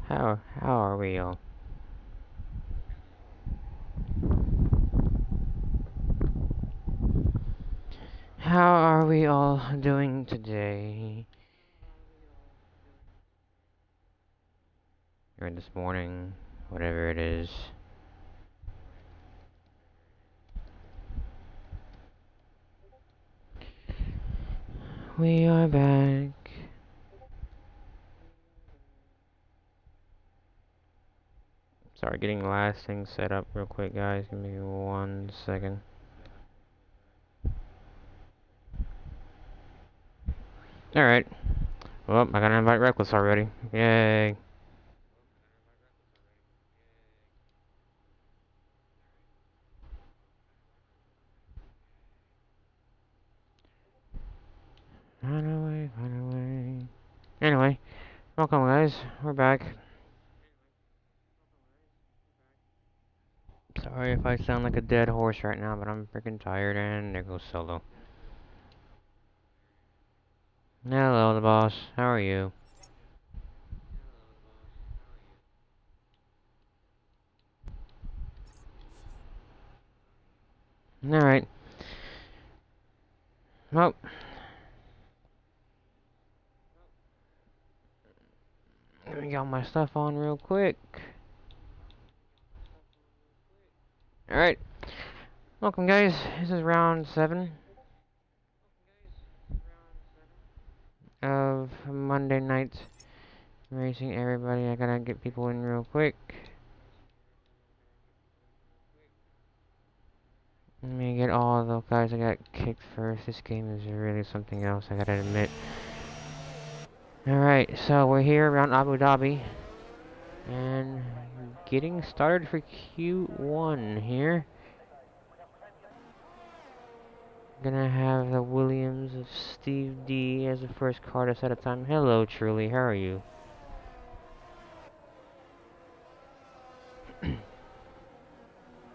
How are we all? How are we all doing today? Or this morning, whatever it is. We are back. Sorry, getting the last thing set up real quick, guys. Give me 1 second. Alright. Well, I gotta invite Reckless already. Yay. Find a way. Anyway, welcome, guys. We're back. Sorry if I sound like a dead horse right now, but I'm freaking tired, and there goes Solo. Hello, the boss. How are you? Alright. Well, let me get my stuff on real quick. Alright. Welcome, guys. This is round 7 of Monday night racing. Everybody, I gotta get people in real quick. Let me get all the guys that got kicked first. This game is really something else, I gotta admit. Alright, so we're here around Abu Dhabi. And getting started for Q1 here. Gonna have the Williams of Steve D as the first car to set a time. Hello, Truly. How are you?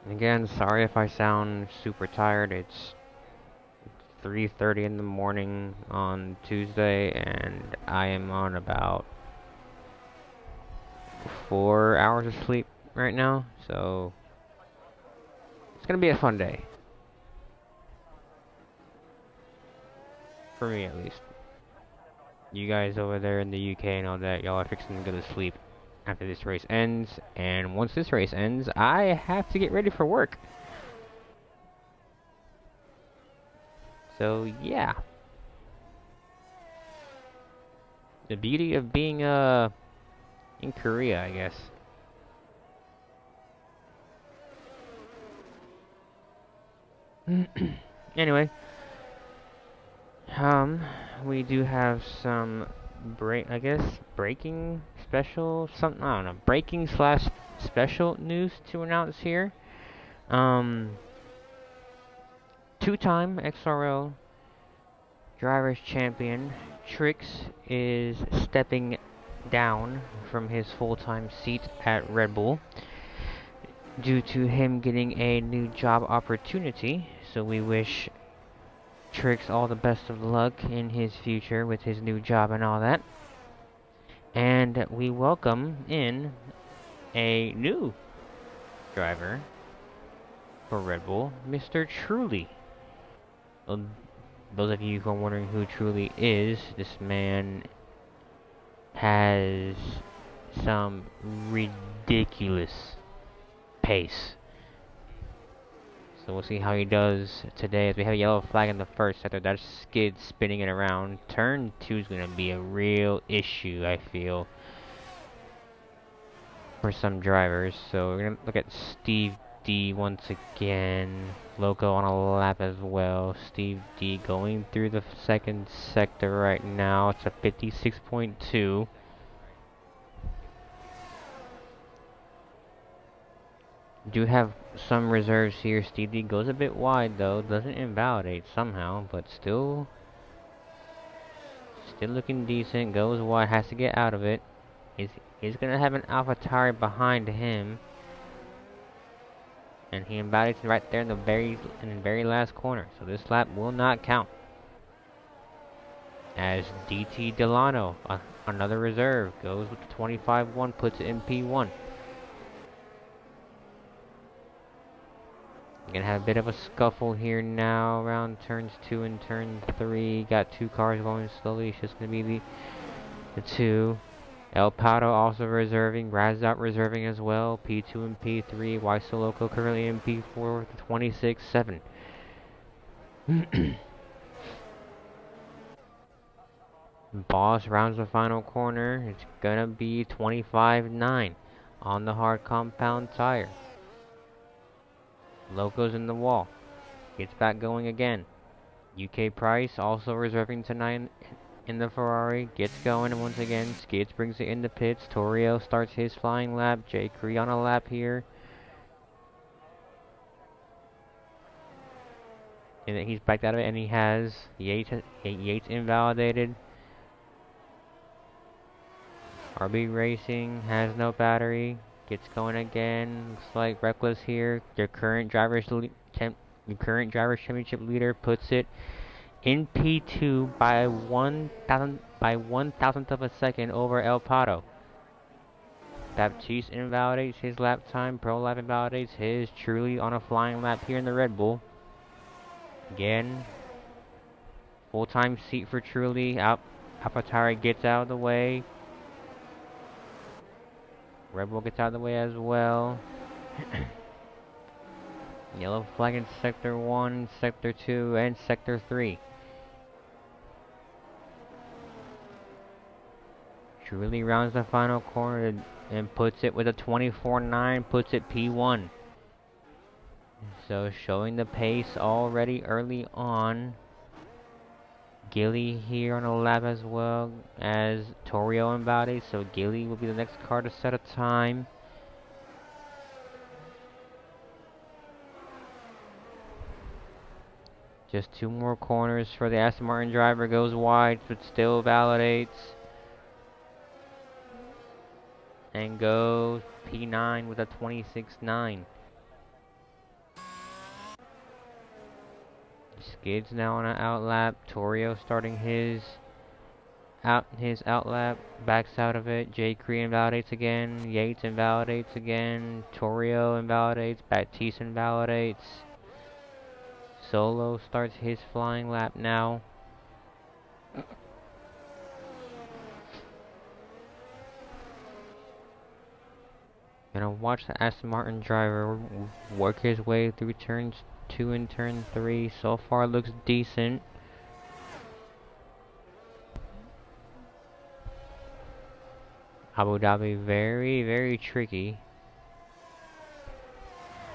Again, sorry if I sound super tired. It's 3:30 in the morning on Tuesday, and I am on about 4 hours of sleep right now, so it's gonna be a fun day. For me, at least. You guys over there in the UK and all that, y'all are fixing to go to sleep after this race ends, and once this race ends, I have to get ready for work. So, yeah. The beauty of being, in Korea, I guess. Anyway, we do have some breaking special, something, I don't know, breaking slash special news to announce here. Two-time XRL Drivers Champion Trix is stepping down from his full-time seat at Red Bull due to him getting a new job opportunity. So we wish Trix all the best of luck in his future with his new job and all that. And we welcome in a new driver for Red Bull, Mr. Truly. Those of you who are wondering who Truly is, this man has some ridiculous pace. So we'll see how he does today as we have a yellow flag in the first sector. That skid spinning it around. Turn 2 is going to be a real issue, I feel, for some drivers. So we're going to look at Steve D once again. Loco on a lap as well. Steve D going through the second sector right now. It's a 56.2. Do have some reserves here. Steve D goes a bit wide though. Doesn't invalidate somehow, but still looking decent. Goes wide. Has to get out of it. He's gonna have an AlphaTauri behind him. And he invalidates right there in the very last corner. So this lap will not count. as DT Delano, another reserve, goes with the 25-1, puts it in P1. Gonna have a bit of a scuffle here now around turns 2 and turn 3. Got two cars going slowly. It's just gonna be the two. El Pato also reserving. Razat reserving as well. P2 and P3. Y Soloco currently in P4 with 26-7. Boss rounds the final corner. It's gonna be 25-9 on the hard compound tire. Loco's in the wall. Gets back going again. UK Price also reserving tonight in the Ferrari. Gets going and once again. Skids brings it into pits. Torrio starts his flying lap. Jay Cree on a lap here. And he's backed out of it and he has Yates invalidated. RB Racing has no battery. Gets going again. Looks like Reckless here. Your current driver's championship leader puts it in P2 by 1,000th of a second over El Pato. Baptiste invalidates his lap time. Pro Life invalidates his. Truly on a flying lap here in the Red Bull. Again, full-time seat for Truly. AlphaTauri gets out of the way. Red Bull gets out of the way as well. Yellow flag in Sector 1, Sector 2, and Sector 3. Truly rounds the final corner and puts it with a 24-9, puts it P1. So showing the pace already early on. Gilly here on the lap as well as Torrio and Bowdy. So Gilly will be the next car to set a time. Just two more corners for the Aston Martin driver. Goes wide, but still validates. And goes P9 with a 26-9. Skids now on an outlap. Torrio starting his outlap. Backs out of it. Jay Cree invalidates again. Yates invalidates again. Torrio invalidates. Baptiste invalidates. Solo starts his flying lap now. Gonna watch the Aston Martin driver work his way through turns 2 and turn 3. So far looks decent. Abu Dhabi very, very tricky.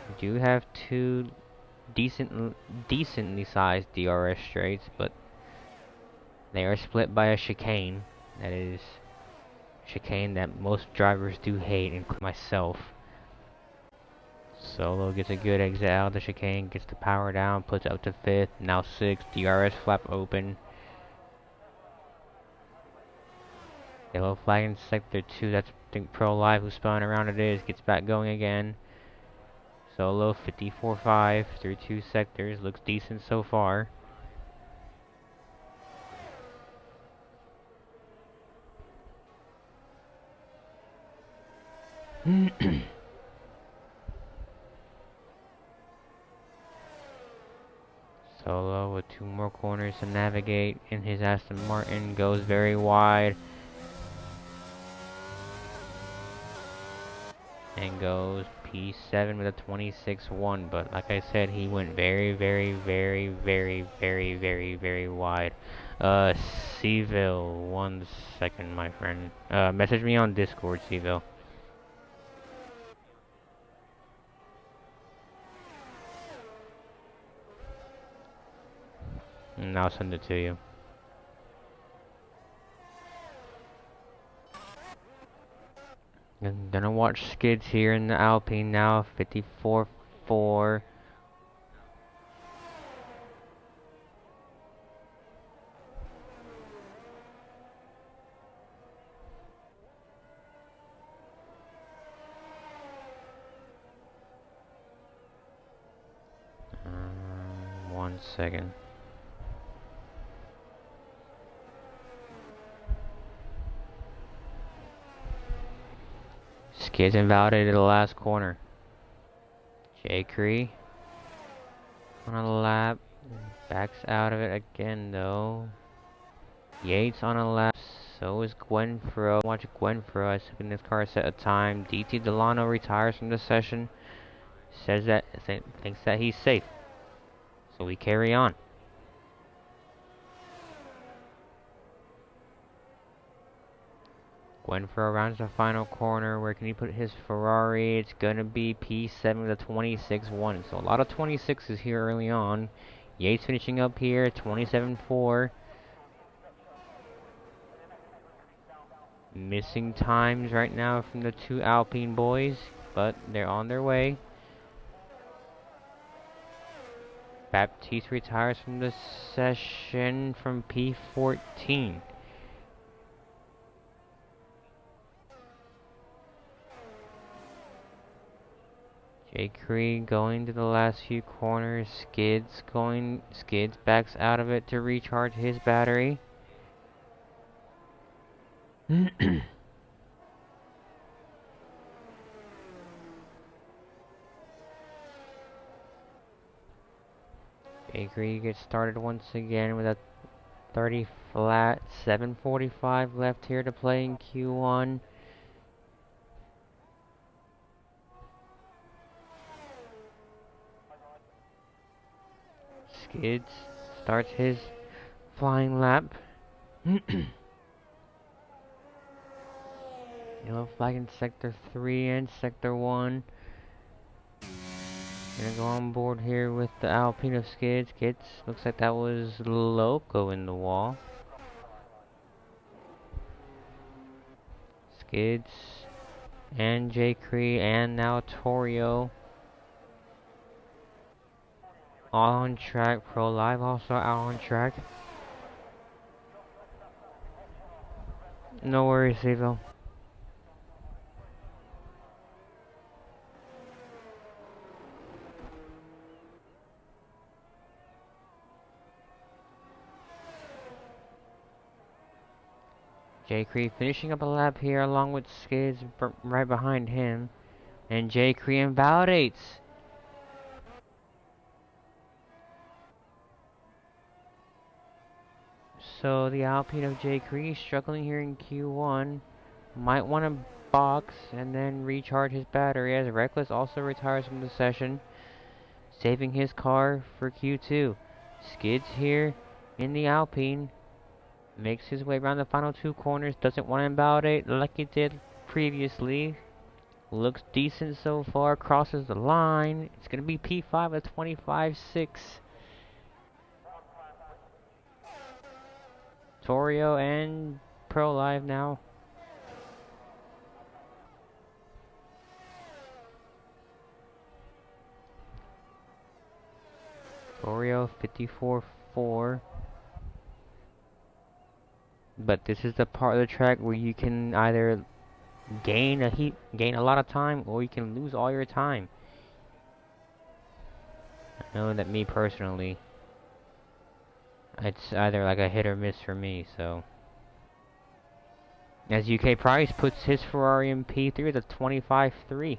We do have two decently sized DRS straights, but they are split by a chicane. That is chicane that most drivers do hate, including myself. Solo gets a good exit out of the chicane, gets the power down, puts it up to 5th, now 6th, DRS flap open. Yellow flag in Sector 2, that's I think Pro Live who's spun around it is, gets back going again. Solo 54.5 through 2 sectors, looks decent so far. Solo with 2 more corners to navigate in his Aston Martin, goes very wide. And goes P7 with a 26-1, but like I said, he went very, very, very, very, very, very, very wide. Seville, 1 second, my friend. Message me on Discord, Seville. And I'll send it to you. I'm gonna watch skids here in the Alpine now, 54.4. One second. Skids invalidated the last corner. J. on a lap. Backs out of it again though. Yates on a lap. So is Gwenfro. Watch Gwenfro. I think in this car set a time. DT Delano retires from the session. Says that thinks that he's safe. So we carry on. Gwenfro rounds the final corner. Where can he put his Ferrari? It's gonna be P7 to 26-1. So a lot of 26s here early on. Yates finishing up here, 27-4. Missing times right now from the two Alpine boys, but they're on their way. Baptiste retires from the session from P14. J. going to the last few corners. Skids backs out of it to recharge his battery. J. gets started once again with a 30 flat, 7:45 left here to play in Q1. Skids starts his flying lap. Yellow flag in Sector 3 and Sector 1. Gonna go on board here with the Alpine of Skids. Looks like that was Loco in the wall. Skids and J. and now Torio. All on track. Pro Live also out on track. No worries, Evo. J. finishing up a lap here along with Skids right behind him. And J. invalidates. So the Alpine of J. struggling here in Q1. Might want to box and then recharge his battery as Reckless also retires from the session. Saving his car for Q2. Skids here in the Alpine. Makes his way around the final two corners. Doesn't want to invalidate like he did previously. Looks decent so far. Crosses the line. It's going to be P5 at 25-6. Torio and Pro Live now. Torio 54-4. But this is the part of the track where you can either gain a lot of time, or you can lose all your time. I know that me personally, it's either like a hit or miss for me, so. As UK Price puts his Ferrari in P3 with a 25-3.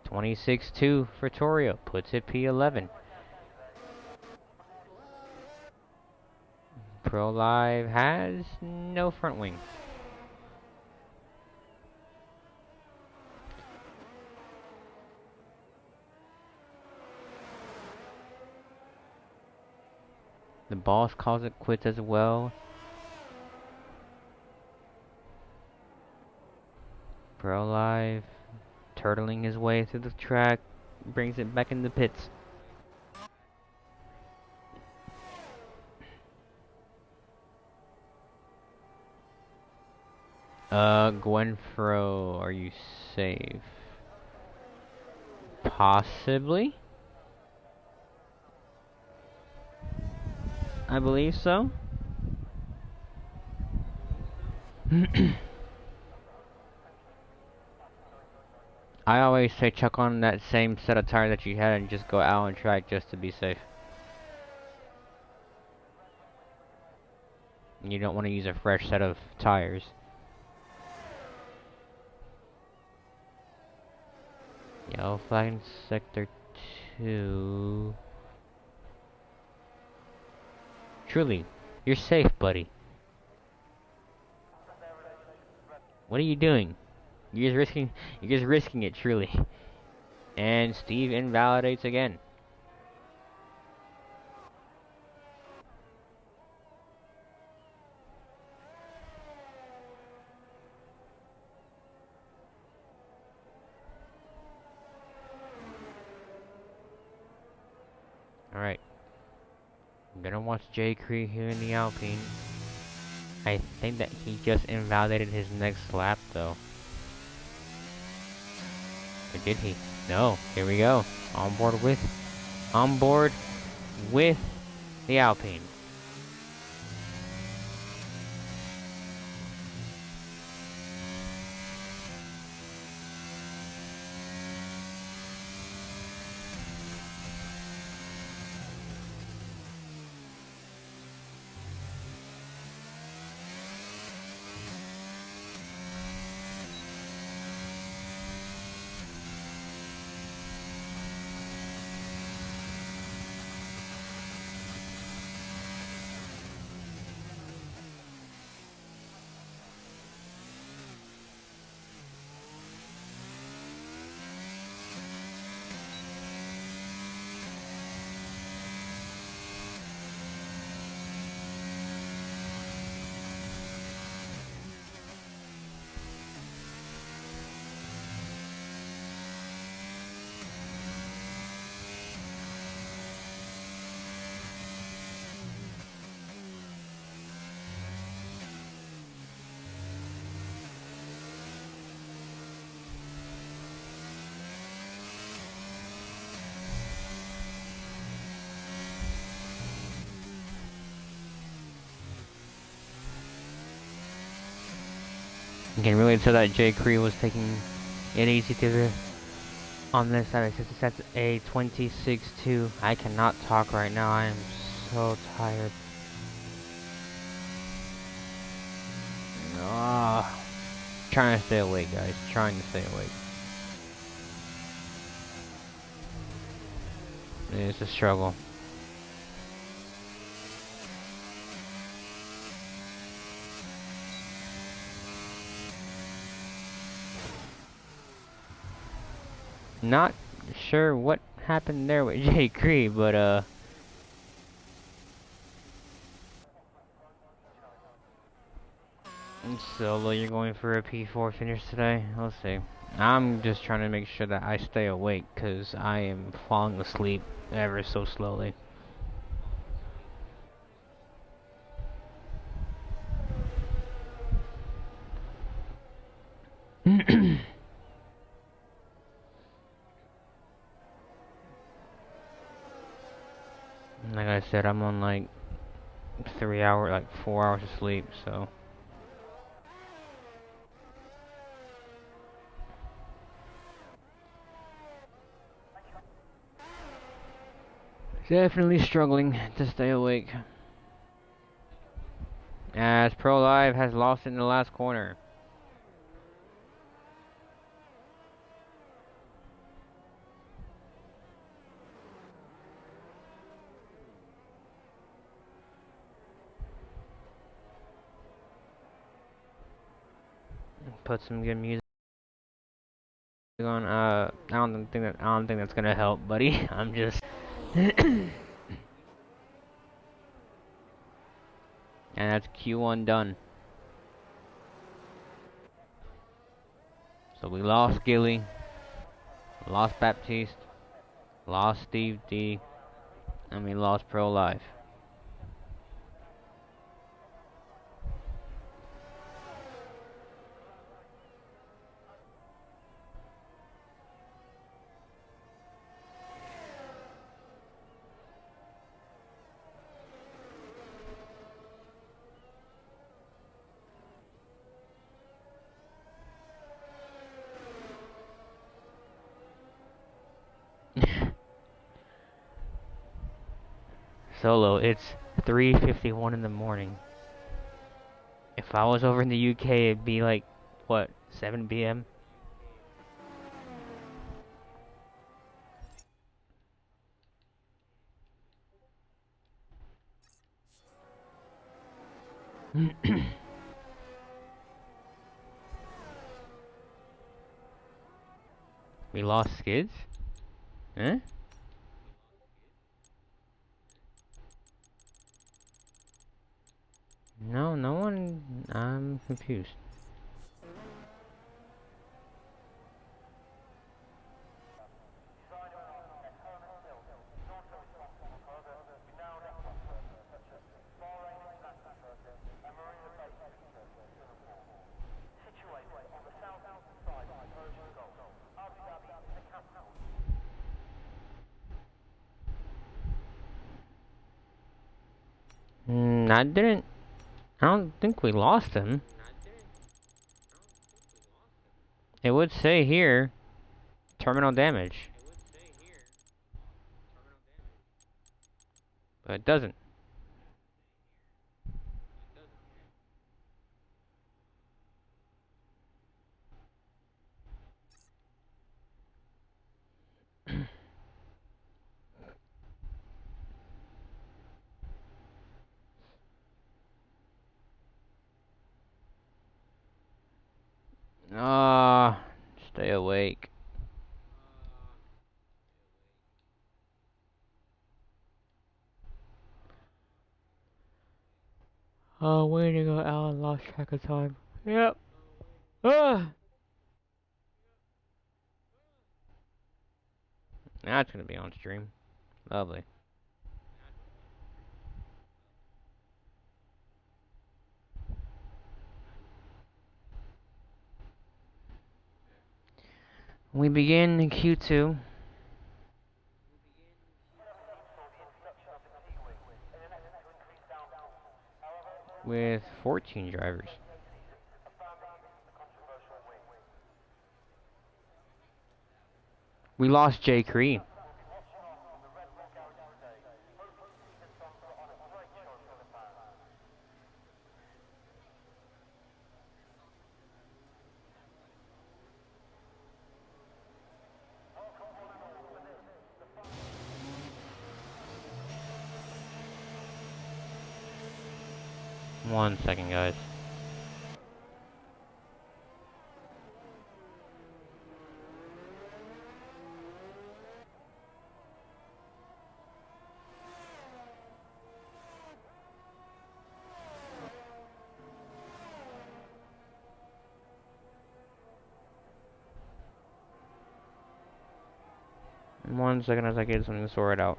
(26-2) for Torio, puts it P11. Pro Live has no front wing. The boss calls it quits as well. Pro Live turtling his way through the track, brings it back in the pits. Gwenfro, are you safe? Possibly? I believe so. I always say chuck on that same set of tires that you had and just go out on track just to be safe. and you don't want to use a fresh set of tires. Yellow flag in sector 2. Truly, you're safe, buddy. What are you doing? You're just risking it, truly. And Steve invalidates again. Alright. I'm gonna watch J. Cree here in the Alpine. I think that he just invalidated his next lap, though. Or did he? No. Here we go. On board with the Alpine. You can really tell that J. Cree was taking it easy on this side. Since it's a 26-2. I cannot talk right now. I am so tired. Ah, trying to stay awake, guys. Trying to stay awake. It's a struggle. Not sure what happened there with J. Cree, but Solo, you're going for a P4 finish today? Let's see. I'm just trying to make sure that I stay awake, because I am falling asleep ever so slowly. Like I said, I'm on like 4 hours of sleep, so. Definitely struggling to stay awake. As Pro Live has lost in the last corner. Put some good music on. I don't think that's gonna help, buddy. I'm just. And that's Q1 done. So we lost Gilly, lost Baptiste, lost Steve D, and we lost Pro Life. Solo, it's 3:51 in the morning. If I was over in the UK, it'd be like, what, 7 p.m.? We lost skids? Huh? No, no one. I'm confused. I didn't. I don't think we lost him. It would say here, terminal damage, but it doesn't. Ah, stay awake. Oh, way to go, Alan. Lost track of time. Yep. Ah. That's gonna be on stream. Lovely. We begin in Q2 with 14 drivers. We lost Jay Cree. One second, guys. One second as I get something sorted out.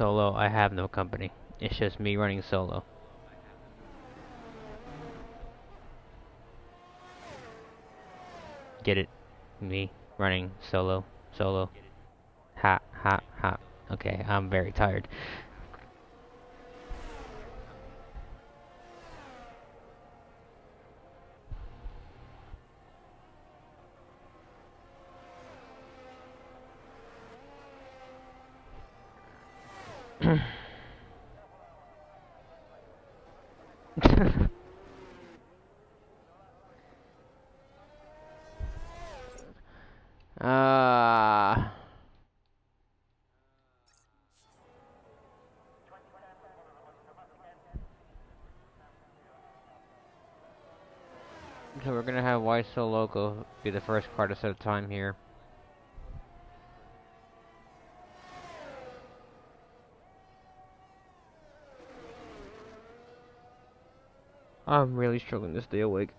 Solo, I have no company. It's just me running solo. Get it? Me running solo. Solo. Ha, ha, ha. Okay, I'm very tired. uh, so we're gonna have Y Soloco be the first car to set a time here. I'm really struggling to stay awake.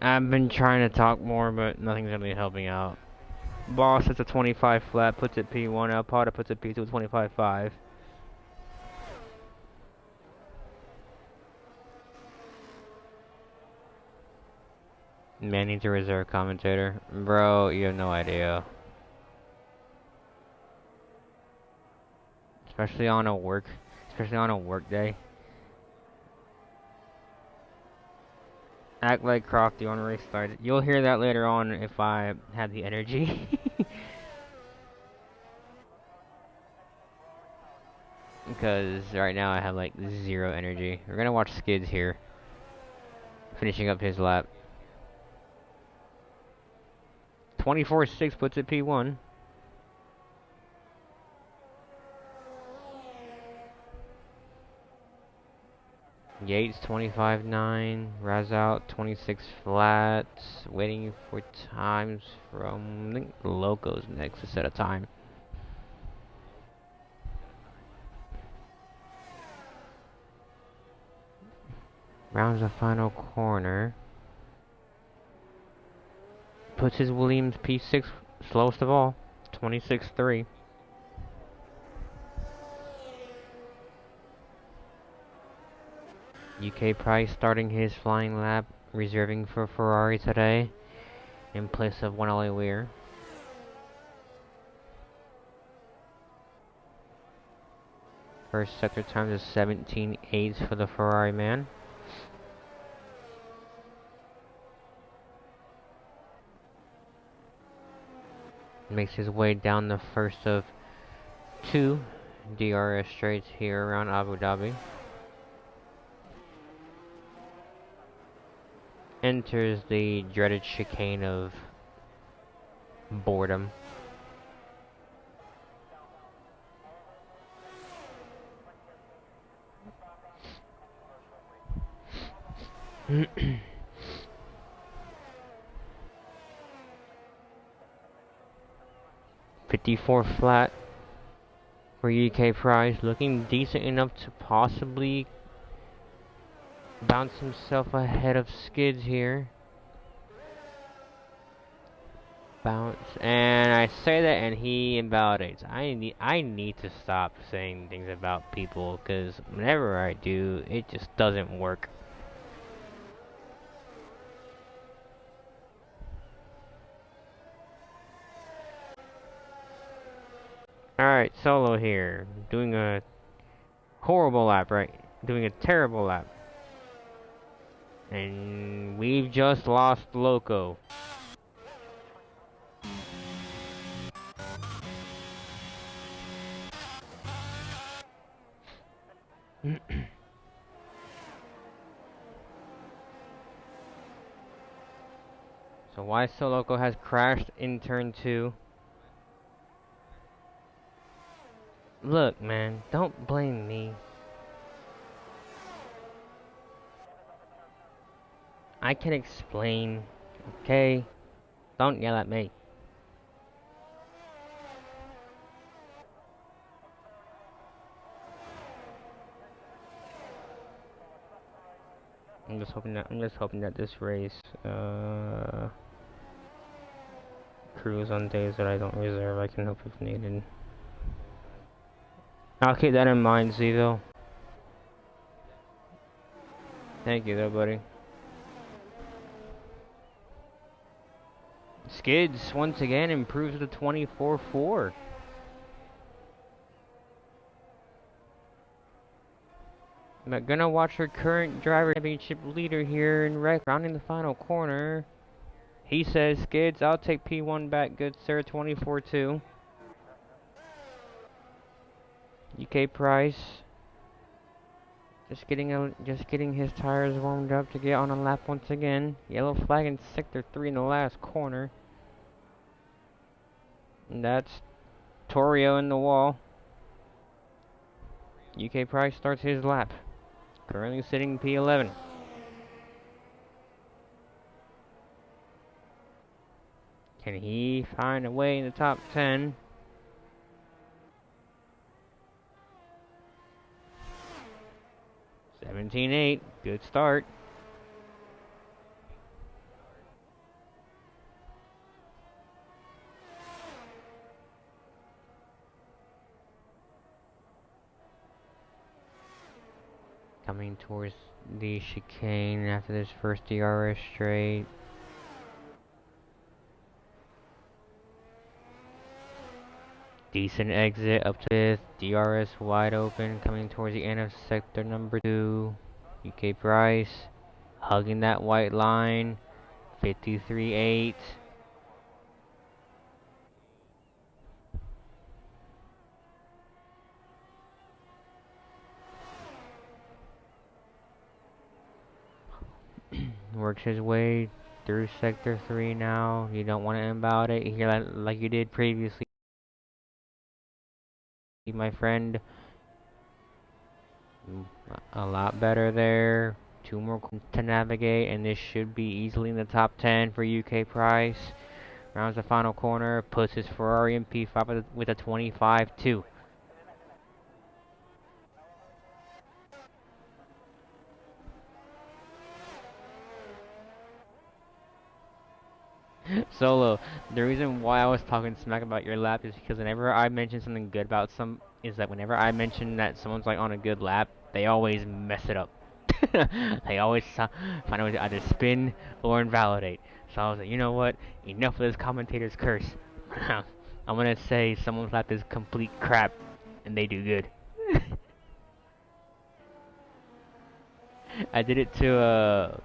I've been trying to talk more, but nothing's really helping out. Boss hits a 25 flat, puts it P1. Alpata puts it P2 with 25.5. Man needs a reserve commentator. Bro, you have no idea. Especially on a work day. Act like Crofty on race start. You'll hear that later on if I have the energy. Because right now I have like 0 energy. We're gonna watch Skids here. Finishing up his lap. 24.6 puts it P1. Yates 25.9, Razout 26 flats, waiting for times from, I think Loco's next to set a time. Rounds the final corner. Puts his Williams P6 slowest of all, 26.3. UK Price starting his flying lap, reserving for Ferrari today, in place of one Ollie Weir. First sector time is 17.8 for the Ferrari man. Makes his way down the first of 2 DRS straights here around Abu Dhabi. Enters the dreaded chicane of boredom. .54 flat for UK Prize, looking decent enough to possibly bounce himself ahead of Skids here. Bounce, and I say that and he invalidates. I need to stop saying things about people, because whenever I do, it just doesn't work. Alright, Solo here, doing a horrible lap, right? Doing a terrible lap. And we've just lost Loco. So why Soloco has crashed in turn 2. Look, man, don't blame me. I can explain, okay? Don't yell at me. I'm just hoping that this race cruise on days that I don't reserve. I can help if needed. I'll keep that in mind, Zivo. Thank you though, buddy. Skids once again improves to 24.4. I'm gonna watch her current driver championship leader here in wreck rounding the final corner. He says, Skids, I'll take P1 back, good sir, 24.2. UK Price just getting his tires warmed up to get on a lap once again. Yellow flag in sector 3 in the last corner. That's Torio in the wall. UK Price starts his lap. Currently sitting P11. Can he find a way in the top 10? $17.8, good start. Coming towards the chicane after this first DRS straight. Decent exit up to fifth. DRS wide open, coming towards the end of sector number 2. UK Price hugging that white line. 53.8. Works his way through sector 3 now. You don't want to inbound it here like you did previously, my friend. A lot better there. 2 more to navigate, and this should be easily in the top 10 for UK Price. Rounds the final corner, puts his Ferrari in P5 with a 25.2. Solo, the reason why I was talking smack about your lap is because whenever I mention something good about whenever I mention that someone's like on a good lap, they always mess it up. They always find a way to either spin or invalidate. So I was like, you know what? Enough of this commentator's curse. I'm gonna say someone's lap is complete crap, and they do good. I did it to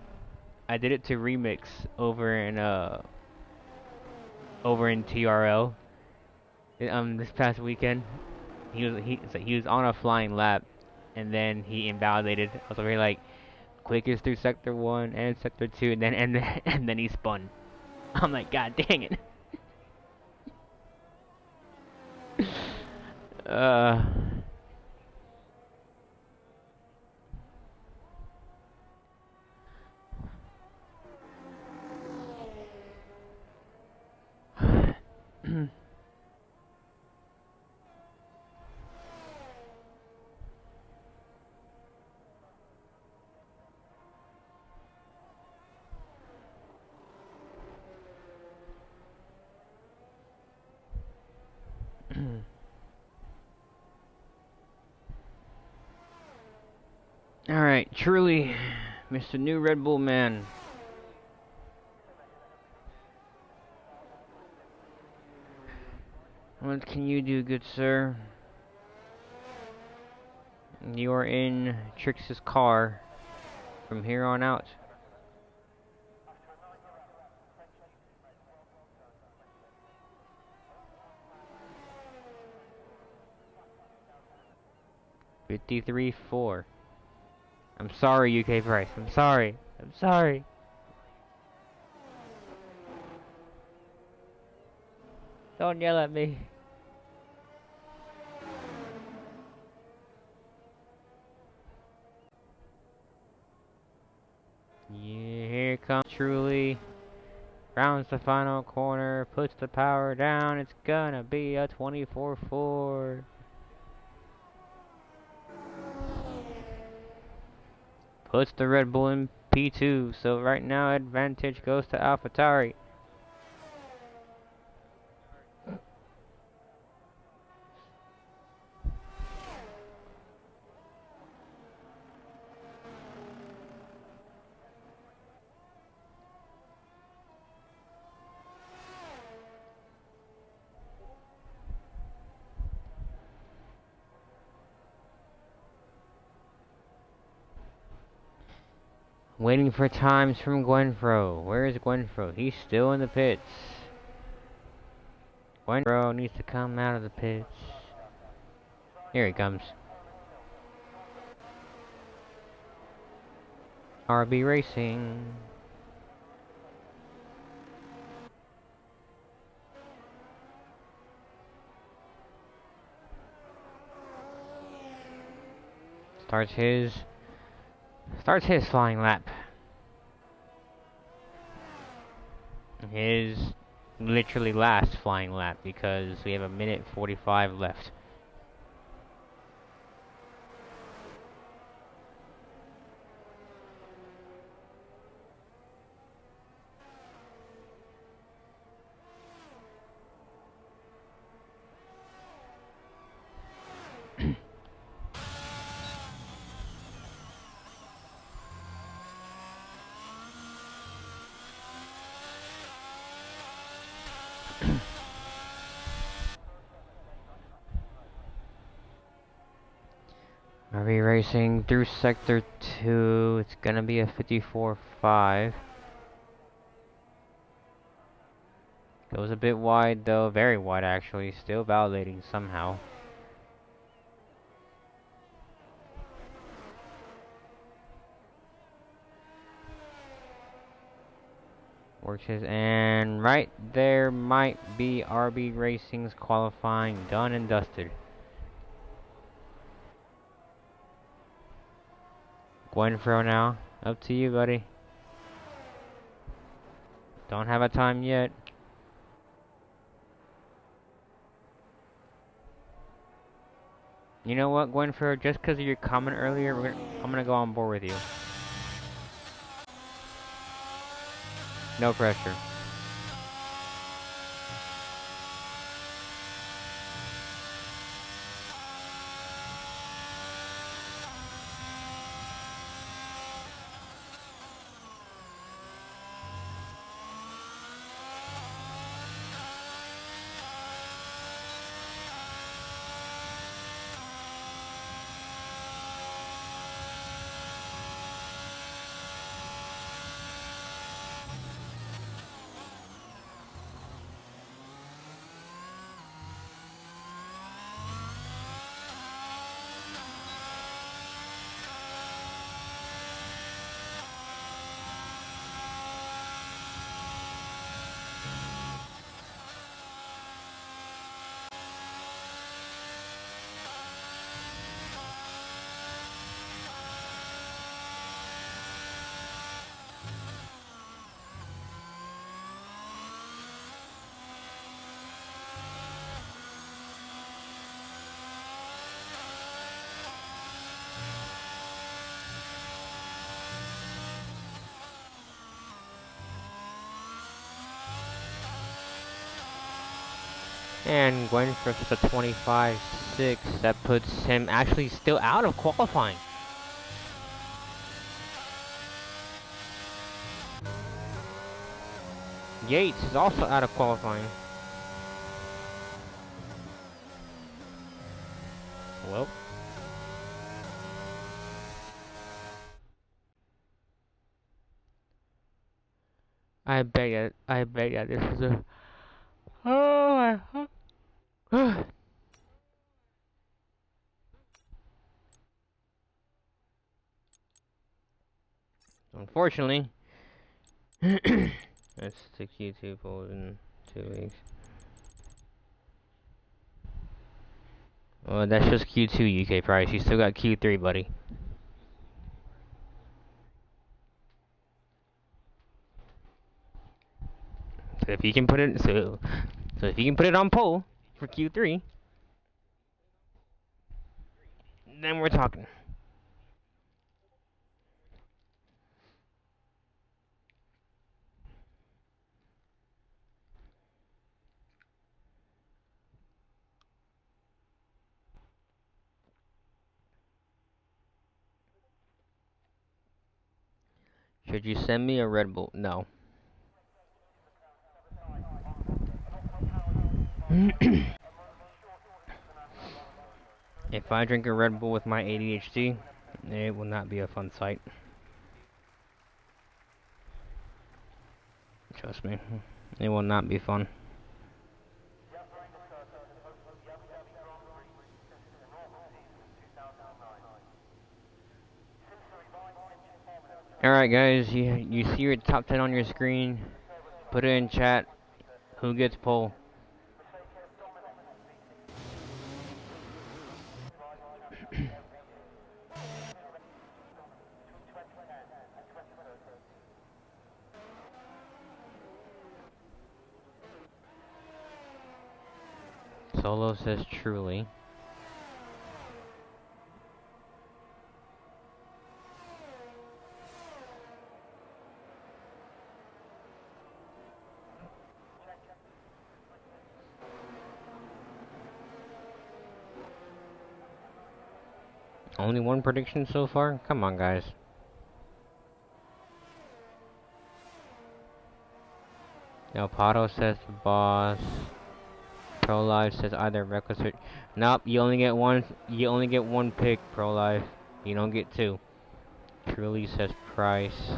Remix over in TRL this past weekend. He was on a flying lap, and then he invalidated. I was already like quickest through sector 1 and sector 2, and then and then he spun. I'm like, god dang it. uh Alright, truly, Mr. New Red Bull Man. What can you do, good sir? You are in Trix's car from here on out. $53.4. I'm sorry, UK Price. I'm sorry. I'm sorry. Don't yell at me. Yeah, here comes Truly. Rounds the final corner, puts the power down. It's gonna be a 24.4. Puts the Red Bull in P2, so right now advantage goes to AlphaTauri. Waiting for times from Gwenfro. Where is Gwenfro? He's still in the pits. Gwenfro needs to come out of the pits. Here he comes. RB Racing. starts his flying lap. His literally last flying lap because we have a minute 45 left. Are we racing through sector 2? It's gonna be a 54.5. Goes a bit wide though, very wide actually, still validating somehow. Works his, and right there might be RB Racing's qualifying done and dusted. Gwenfro now, up to you, buddy. Don't have a time yet. You know what, Gwenfro, just because of your comment earlier, I'm gonna go on board with you. No pressure. And Gwenfro gets a 25.6. That puts him actually still out of qualifying. Yates is also out of qualifying. Well. I bet ya this is a... Oh my... Unfortunately, that's the Q2 poll in 2 weeks. Well, that's just Q2 UK price. You still got Q3, buddy. So if you can put it, so if you can put it on pole for Q3, then we're talking. Should you send me a Red Bull? No. If I drink a Red Bull with my ADHD, it will not be a fun sight. Trust me, it will not be fun. Alright guys, you see your top 10 on your screen. Put it in chat. Who gets pole? Solo says truly. Only one prediction so far? Come on, guys. El Pato says the boss. Pro Life says either reckless or... Nope, you only get one. You only get one pick, Pro Life. You don't get two. Truly says Price.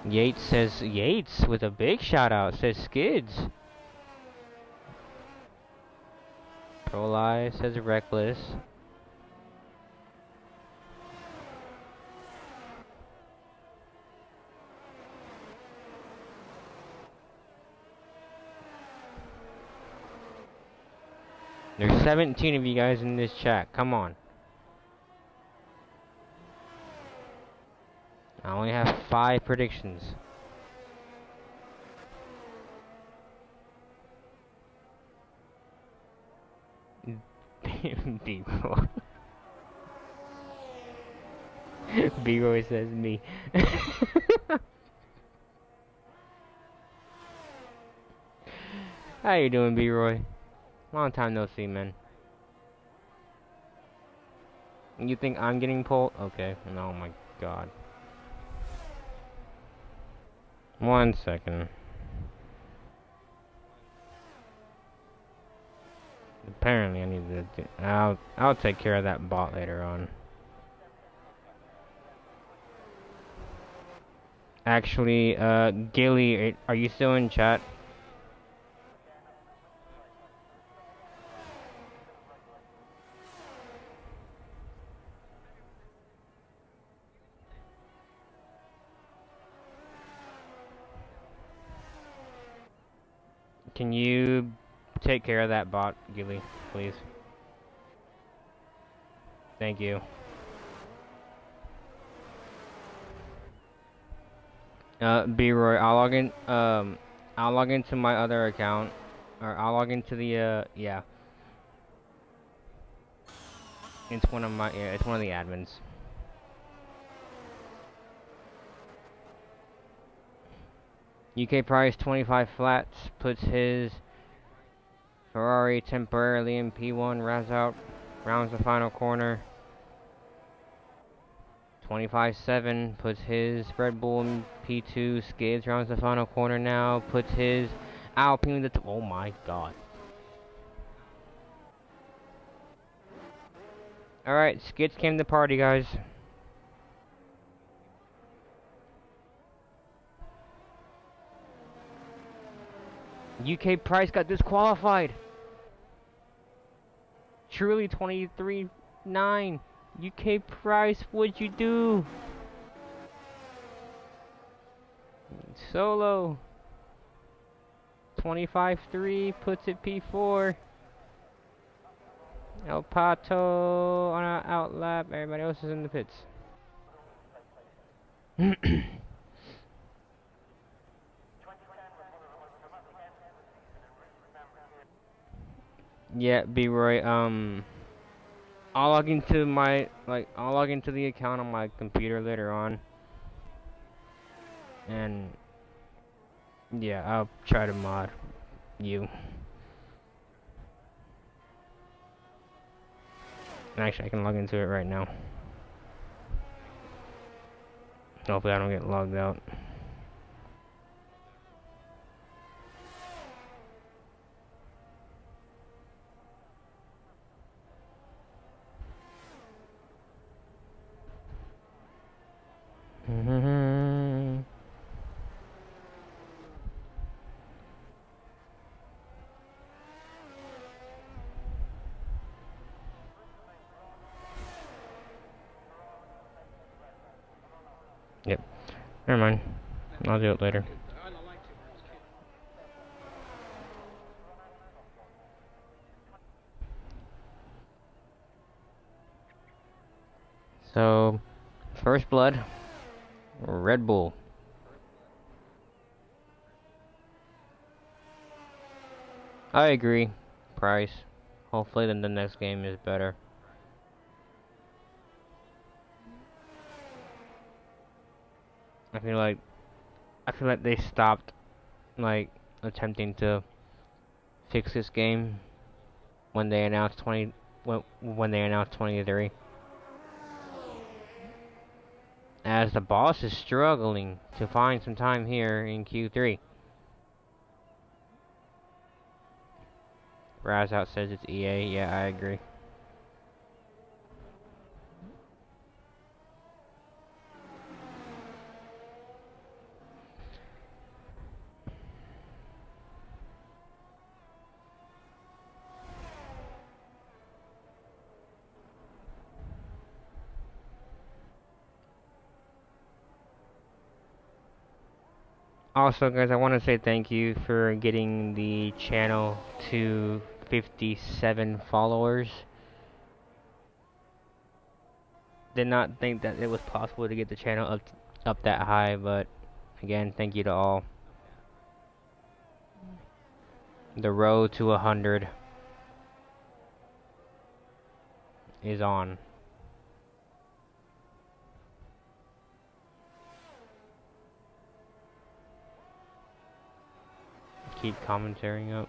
Yates says Yates with a big shout out says Skids. Pro Life says Reckless. There's 17 of you guys in this chat. Come on. I only have 5 predictions. B-Roy. B-Roy says me. How you doing, B-Roy? Long time no see, man. You think I'm getting pulled? Okay. Oh my god. 1 second. Apparently I need to I'll take care of that bot later on. Actually, Gilly, are you still in chat? Can you take care of that bot, Gilly, please? Thank you. B-Roy, I'll log into my other account, or I'll log into the, yeah. It's one of my, yeah, it's one of the admins. UK Price 25 flats puts his Ferrari temporarily in P1, rounds the final corner. 25-7 puts his Red Bull in P2, Skids rounds the final corner now, puts his Alpine oh my god. Alright, Skids came to party, guys. UK Price got disqualified. Truly 23-9. UK Price, what'd you do? Solo. 25-3 puts it P4. El Pato on an outlap. Everybody else is in the pits. Yeah, B-Roy, I'll log into the account on my computer later on. And yeah, I'll try to mod you. Actually, I can log into it right now. Hopefully I don't get logged out. Yep. Never mind. I'll do it later. So, first blood. Red Bull. I agree. Price. Hopefully then the next game is better. I feel like they stopped like attempting to fix this game when they announced 23. As the boss is struggling to find some time here in Q3. Razout says it's EA. Yeah, I agree. Also, guys, I want to say thank you for getting the channel to 57 followers. Did not think that it was possible to get the channel up that high, but again, thank you to all. The road to 100 is on. Keep commentating up.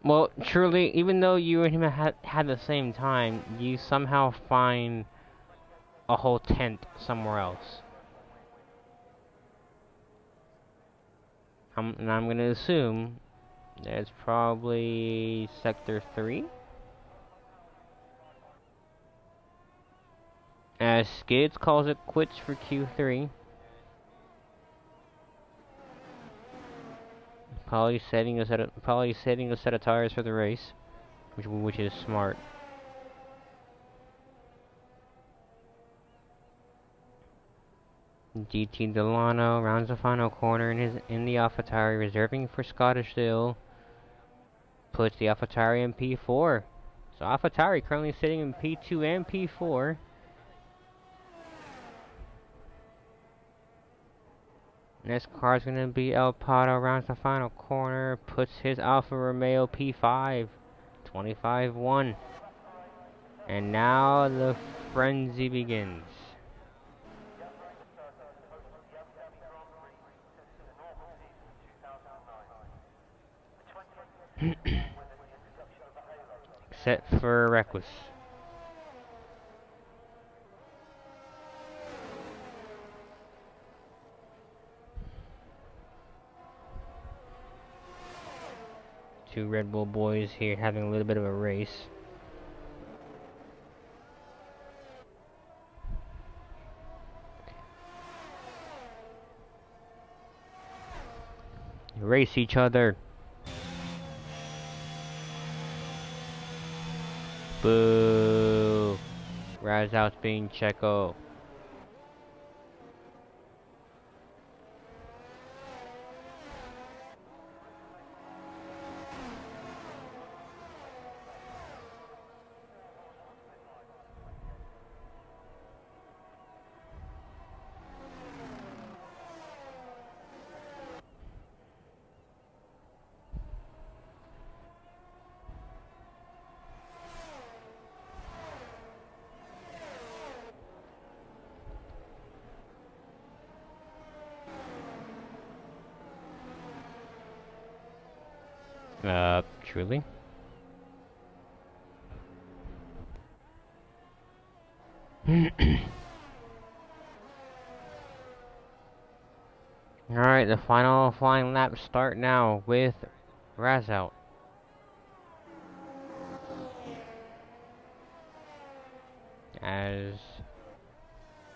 Well, truly, even though you and him had the same time, you somehow find a whole tent somewhere else. And I'm gonna assume that it's probably Sector 3? As Skids calls it quits for Q3. Probably setting a set of tires for the race, which is smart. GT Delano rounds the final corner in the AlphaTauri, reserving for Scottishdale. Puts the AlphaTauri in P4. So AlphaTauri currently sitting in P2 and P4. Next car is going to be El Pato, rounds the final corner, puts his Alfa Romeo P5, 25-1. And now the frenzy begins. Except for Reckless. Two Red Bull boys here having a little bit of a race. Race each other. Boo. Razout's being Checo. Truly? Alright, the final flying lap start now with Razout. As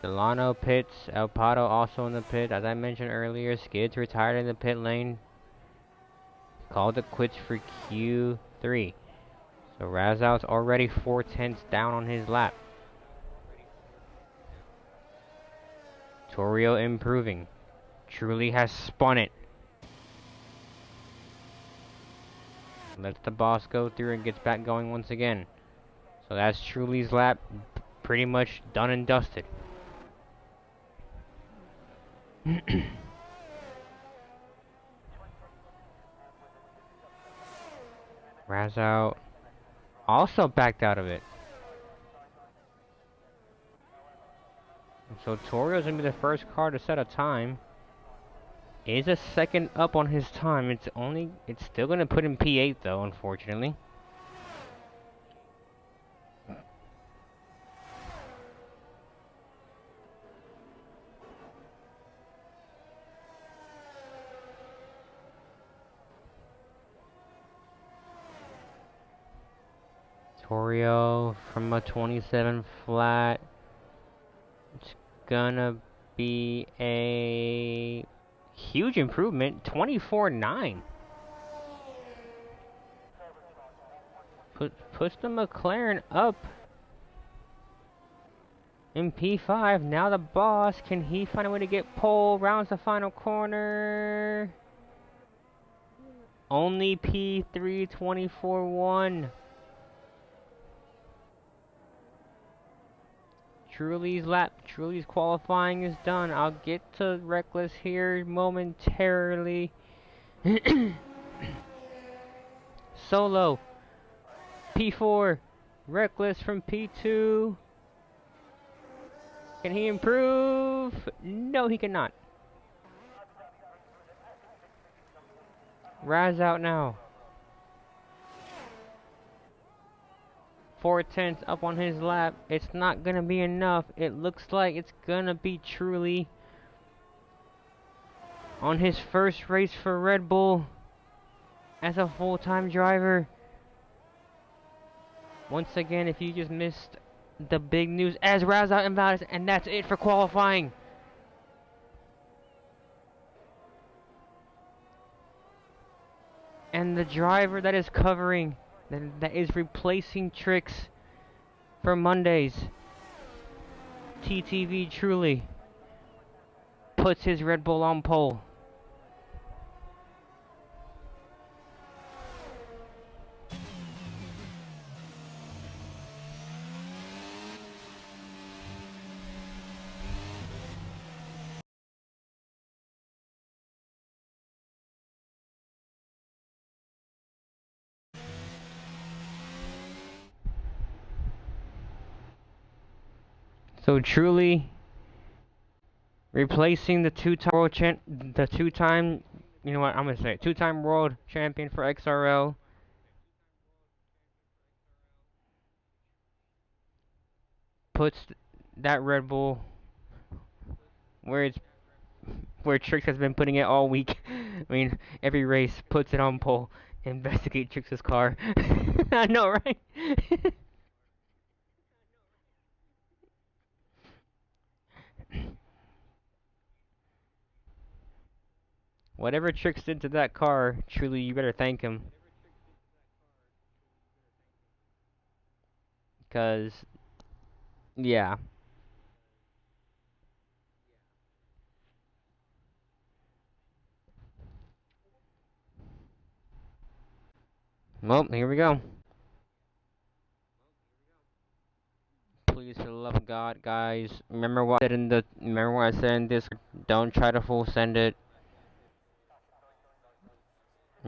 Delano pits, El Pato also in the pit. As I mentioned earlier, Skids retired in the pit lane. Called it quits for Q3. So Razout's already 4/10 down on his lap. Torio improving. Truly has spun it. Lets the boss go through and gets back going once again. So that's Truly's lap. pretty much done and dusted. Razout also backed out of it. So Torio's gonna be the first car to set a time. Is a second up on his time. It's still gonna put him P8 though, unfortunately. Torio from a 27 flat. It's gonna be a huge improvement, 24.9. Puts the McLaren up in P5. Now the boss, can he find a way to get pole? Rounds the final corner. Only P3, 24.1. Truly's qualifying is done. I'll get to Reckless here momentarily. Solo, P4, Reckless from P2. Can he improve? No, he cannot. Raz out now. 4/10 up on his lap. It's not gonna be enough. It looks like it's gonna be Truly on his first race for Red Bull as a full-time driver. Once again, if you just missed the big news, as Raz out invalid, and that's it for qualifying. And the driver that is covering, that is replacing Tricks for Mondays, TTV Truly, puts his Red Bull on pole. So Truly replacing the two-time world you know what, I'm gonna say it, two-time world champion for XRL. Puts that Red Bull where Trix has been putting it all week. I mean, every race puts it on pole. Investigate Trix's car. I know, right? Whatever Trix did to that car, Truly, you better thank him. Because, yeah. Well, here we go. Please, for the love of God, guys, remember what I said in this. Don't try to full send it.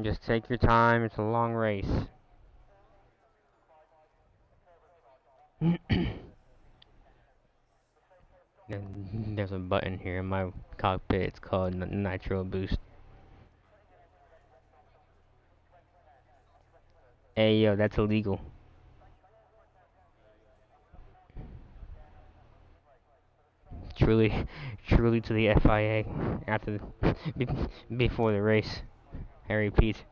Just take your time. It's a long race. There's a button here in my cockpit. It's called Nitro Boost. Hey, yo, that's illegal. Truly to the FIA after before the race. I repeat,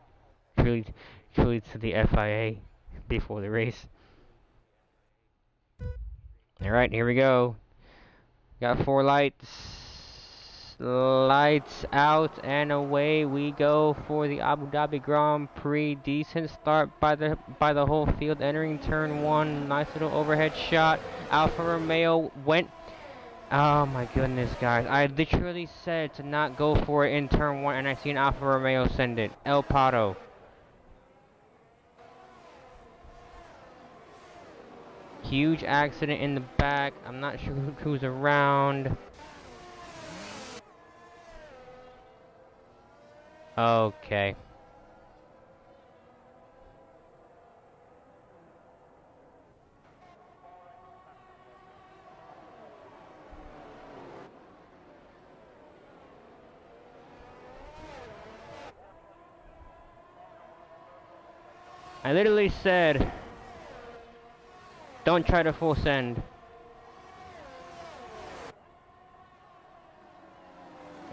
truly to the FIA before the race. All right, here we go. Got 4 lights. Lights out and away we go for the Abu Dhabi Grand Prix. Decent start by the whole field entering turn 1. Nice little overhead shot. Alfa Romeo went. Oh my goodness, guys. I literally said to not go for it in turn 1 and I seen Alfa Romeo send it. El Pato. huge accident in the back. I'm not sure who's around. Okay. I literally said, don't try to full send.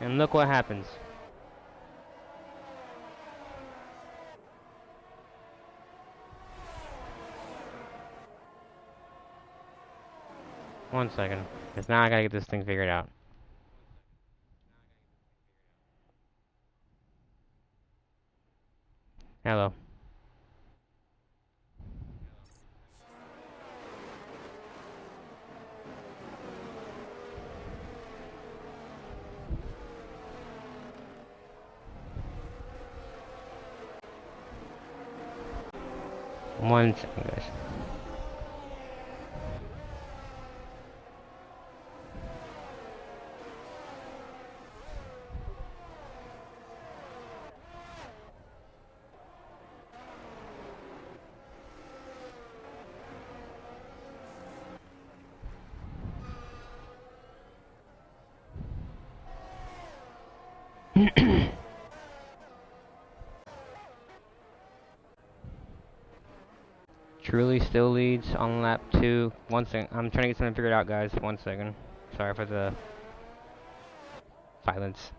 And look what happens. One second, because now I gotta get this thing figured out. Hello. One second, guys. Truly still leads on lap 2. One second. I'm trying to get something figured out, guys. One second. Sorry for the silence.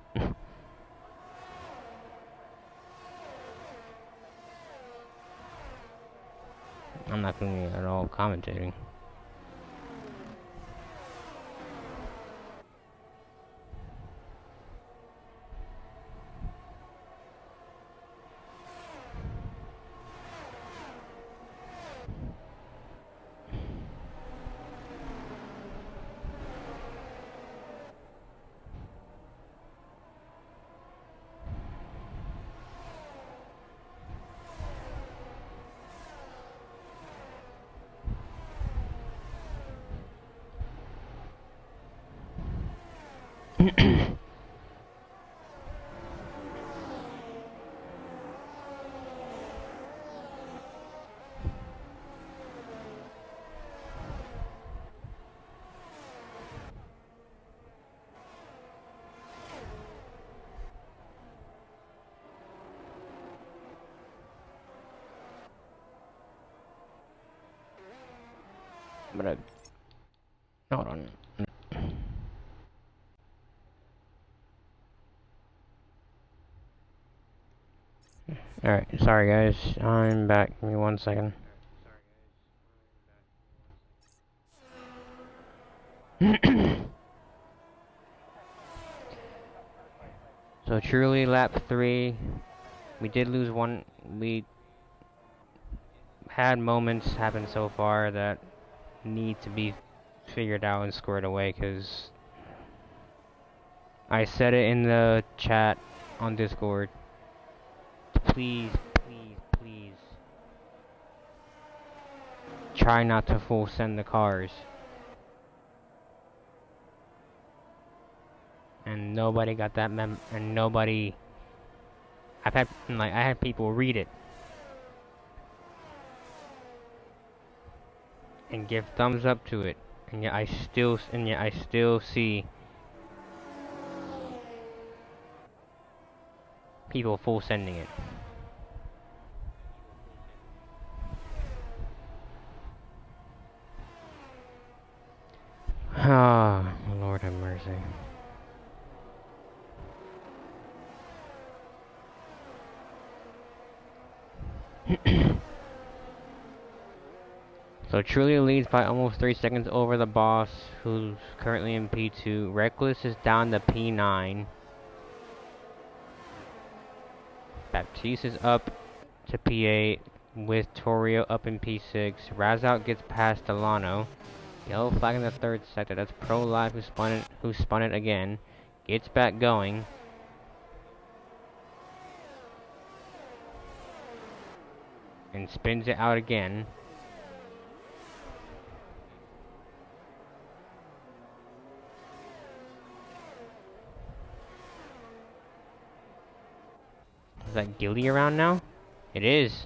I'm not doing it at all commentating. But hold on. Alright, sorry guys. I'm back. Give me 1 second. So truly lap 3. We did lose one. We had moments happen so far that need to be figured out and squared away, because I said it in the chat on Discord. Please, please, please try not to full send the cars. And nobody got that and nobody. I had people read it and give thumbs up to it, and yet I still see people full sending it. Ah, oh, Lord have mercy. So Truly leads by almost 3 seconds over the boss, who's currently in P2. Reckless is down to P9. Baptiste is up to P8, with Torio up in P6. Razout gets past Delano. Yellow flag in the 3rd sector. That's Pro Live who spun it again. Gets back going. And spins it out again. Is that Gilly around now? It is.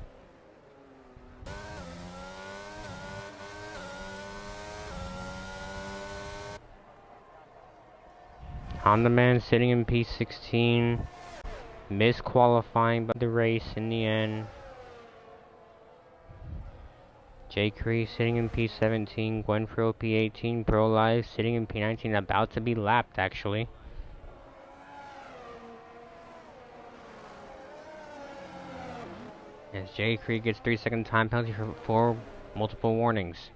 Honda Man sitting in P16. Misqualifying by the race in the end. J. Cree sitting in P17. Gwen Pro P18. Pro Live sitting in P19. About to be lapped, actually. As J. Cree gets 3-second time penalty for multiple warnings.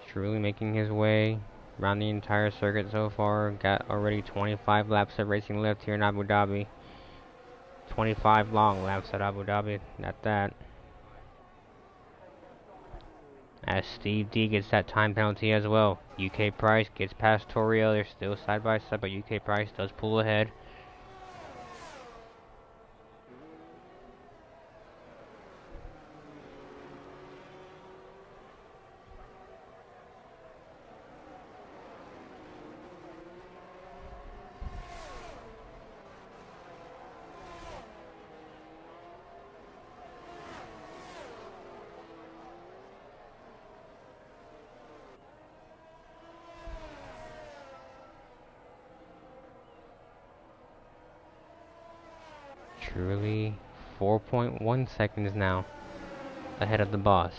Truly making his way around the entire circuit so far. Got already 25 laps of racing left here in Abu Dhabi. 25 long laps at Abu Dhabi, at that. As Steve D gets that time penalty as well. UK Price gets past Torrio. They're still side by side, but UK Price does pull ahead. Truly 4.1 seconds now ahead of the boss.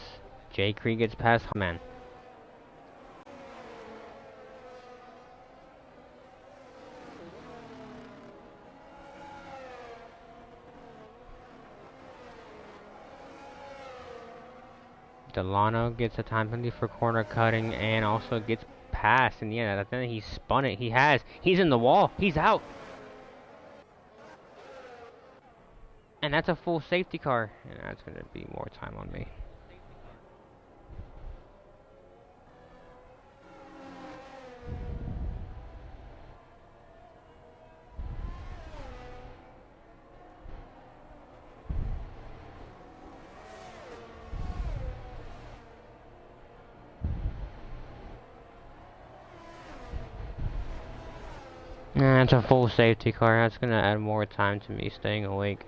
J. Cree gets past Man. Delano gets a time penalty for corner cutting and also gets past in the end. I think he spun it. He's in the wall. He's out. And that's a full safety car. And that's going to be more time on me. That's a full safety car. That's going to add more time to me staying awake.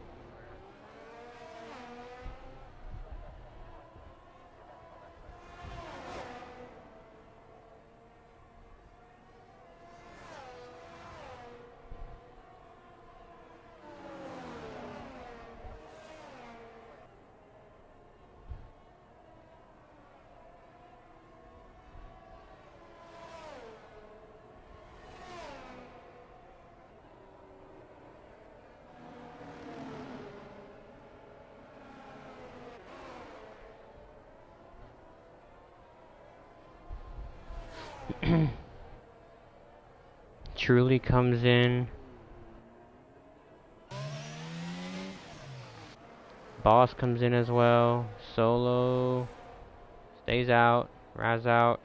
Truly comes in. Boss comes in as well. Solo stays out. Raz out.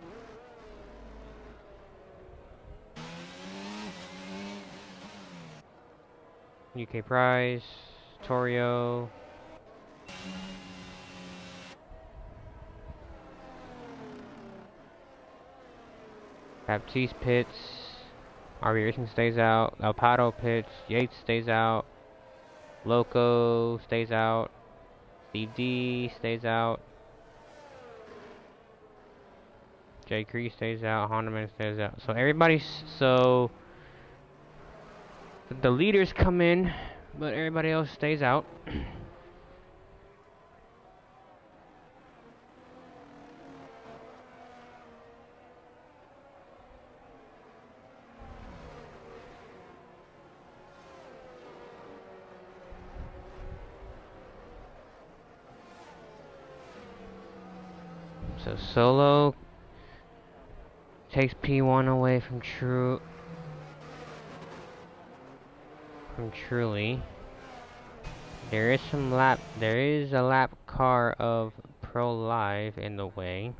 UK Prize. Torrio. Baptiste pits. RB Racing stays out. El Pato pits. Yates stays out. Loco stays out. Steve D stays out. J. Cree stays out. Honda Man stays out. So so the leaders come in, but everybody else stays out. So Solo takes P1 away from Truly. There is a lap car of Pro Live in the way.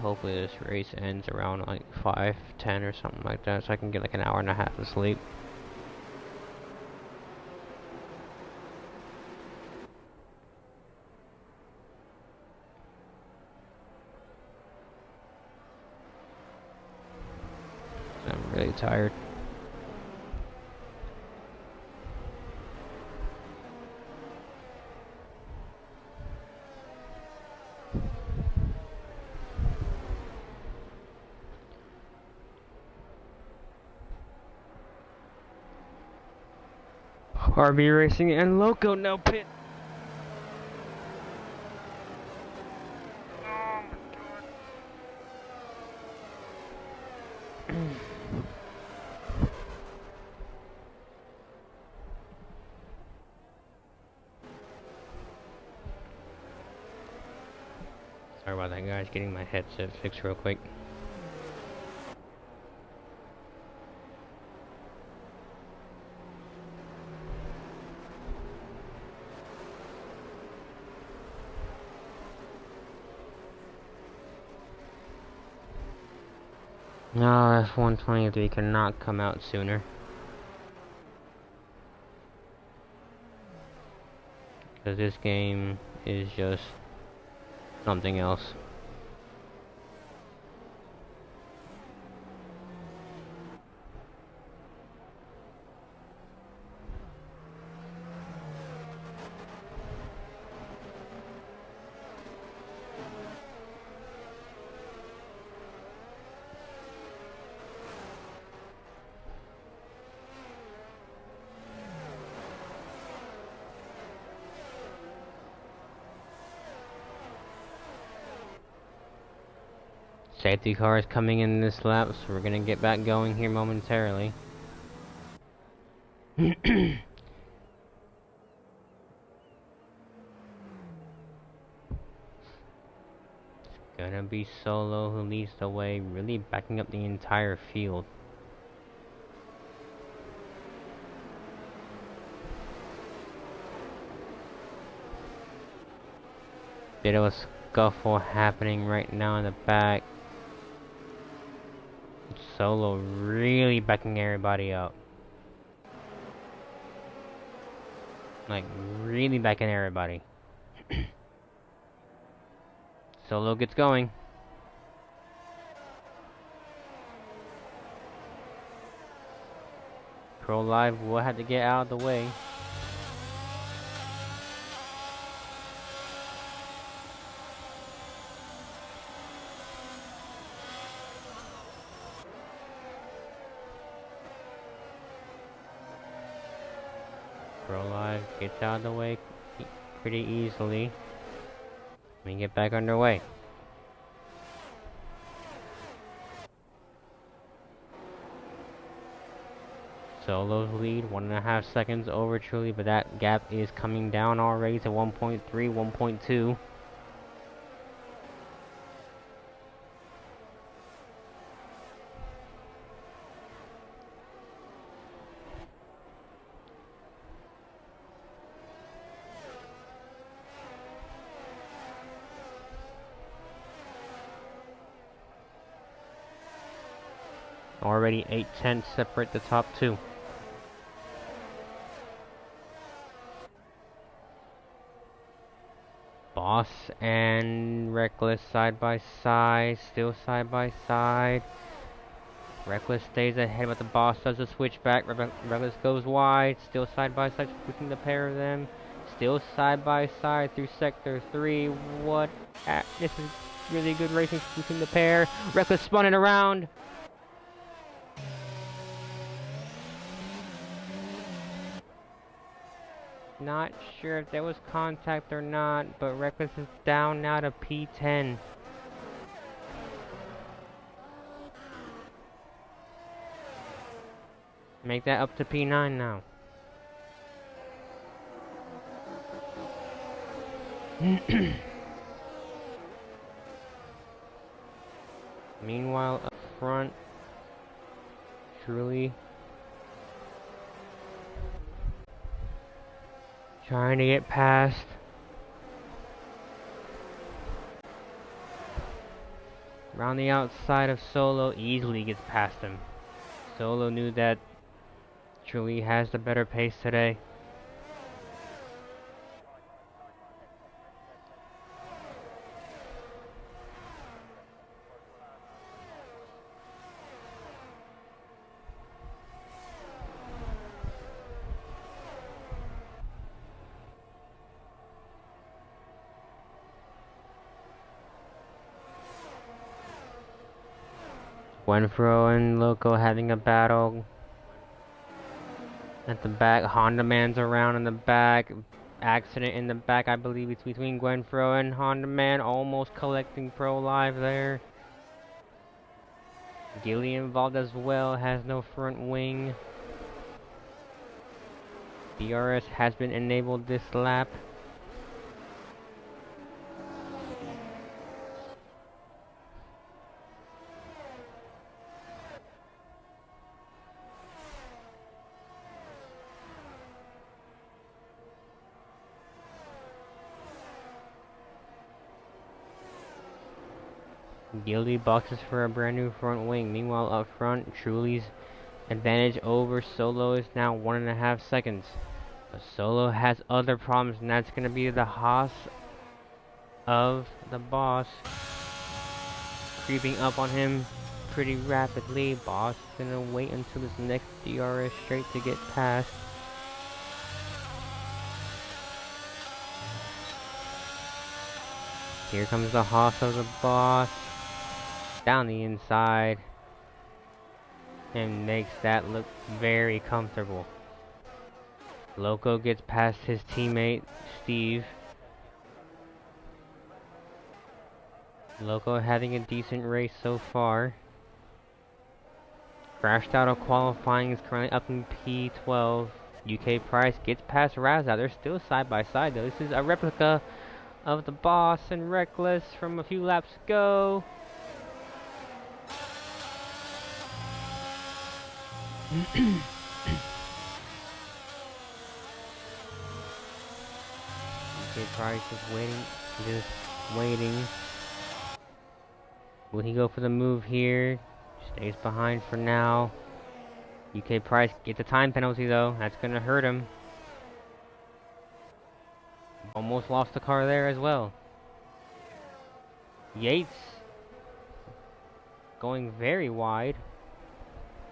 Hopefully this race ends around like 5:10 or something like that, so I can get like an hour and a half of sleep. I'm really tired. RB Racing and Loco now pit. Sorry about that, guys. Getting my headset fixed real quick. No, F123 cannot come out sooner. Because this game is just something else. Safety car is coming in this lap, so we're gonna get back going here momentarily. It's gonna be Solo who leads the way, really backing up the entire field. Bit of a scuffle happening right now in the back. Solo really backing everybody up. Like, really backing everybody. Solo gets going. Pro Live will have to get out of the way. Pro Live gets out of the way pretty easily. Let me get back underway. Solo's lead, 1.5 seconds over Truly, but that gap is coming down already to 1.3, 1.2. Already 8/10 separate the top two. Boss and Reckless side by side, still side by side. Reckless stays ahead, but the Boss does a switchback. Reckless goes wide, still side by side, switching the pair of them. Still side by side through sector 3. This is really good racing between the pair. Reckless spun it around. Not sure if there was contact or not, but Reckless is down now to P10. Make that up to P9 now. Meanwhile, up front, Truly Trying to get past. Around the outside of Solo, easily gets past him. Solo knew that Truly has the better pace today. Gwenfro and Loco having a battle. At the back, Honda Man's around in the back. Accident in the back, I believe it's between Gwenfro and Honda Man. Almost collecting Pro Live there. Gilly involved as well, has no front wing. DRS has been enabled this lap. Gilly boxes for a brand new front wing. Meanwhile, up front, Truly's advantage over Solo is now 1.5 seconds. But Solo has other problems, and that's going to be the Haas of the boss creeping up on him pretty rapidly. Boss is going to wait until his next DRS straight to get past. Here comes the Haas of the boss. Down the inside. And makes that look very comfortable. Loco gets past his teammate, Steve. Loco having a decent race so far. Crashed out of qualifying, is currently up in P12. UK Price gets past Razza. They're still side by side though. This is a replica of the boss and Reckless from a few laps ago. UK Price is just waiting. Will he go for the move here? Stays behind for now. UK Price gets a time penalty though. That's gonna hurt him. Almost lost the car there as well. Yates going very wide.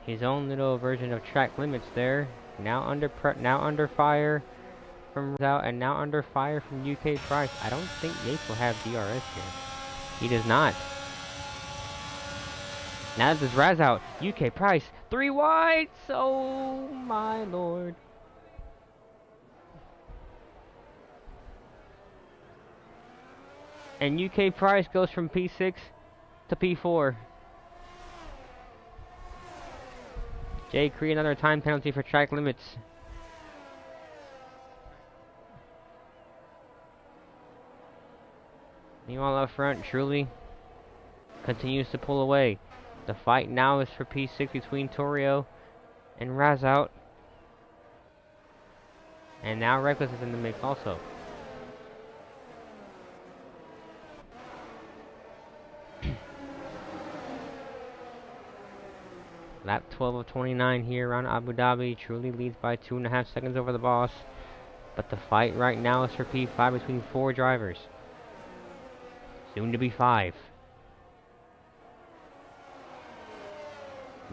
His own little version of track limits there. Now under fire from out, and now under fire from UK Price. I don't think Yates will have DRS here. He does not. Now this is Raz out. UK Price 3 whites. Oh my lord. And UK Price goes from P6 to P4. Jay Cree, another time penalty for track limits. Meanwhile up front, Truly continues to pull away. The fight now is for P6 between Torio and Razout. And now Reckless is in the mix also. Lap 12 of 29 here around Abu Dhabi. Truly leads by 2.5 seconds over the boss. But the fight right now is for P5 between 4 drivers. Soon to be 5.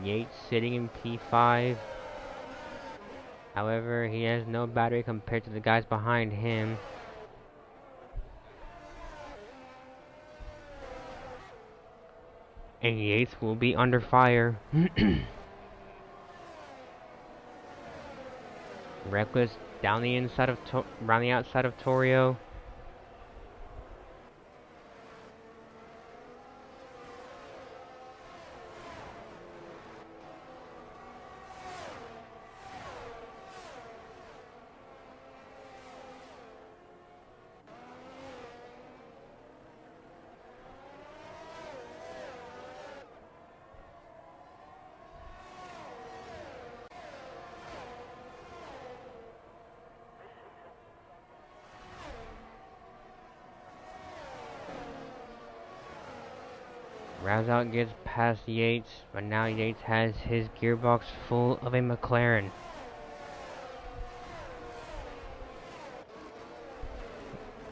Yates sitting in P5. However, he has no battery compared to the guys behind him. And Yates will be under fire. Reckless down the inside of around the outside of Torio. Rousout gets past Yates, but now Yates has his gearbox full of a McLaren.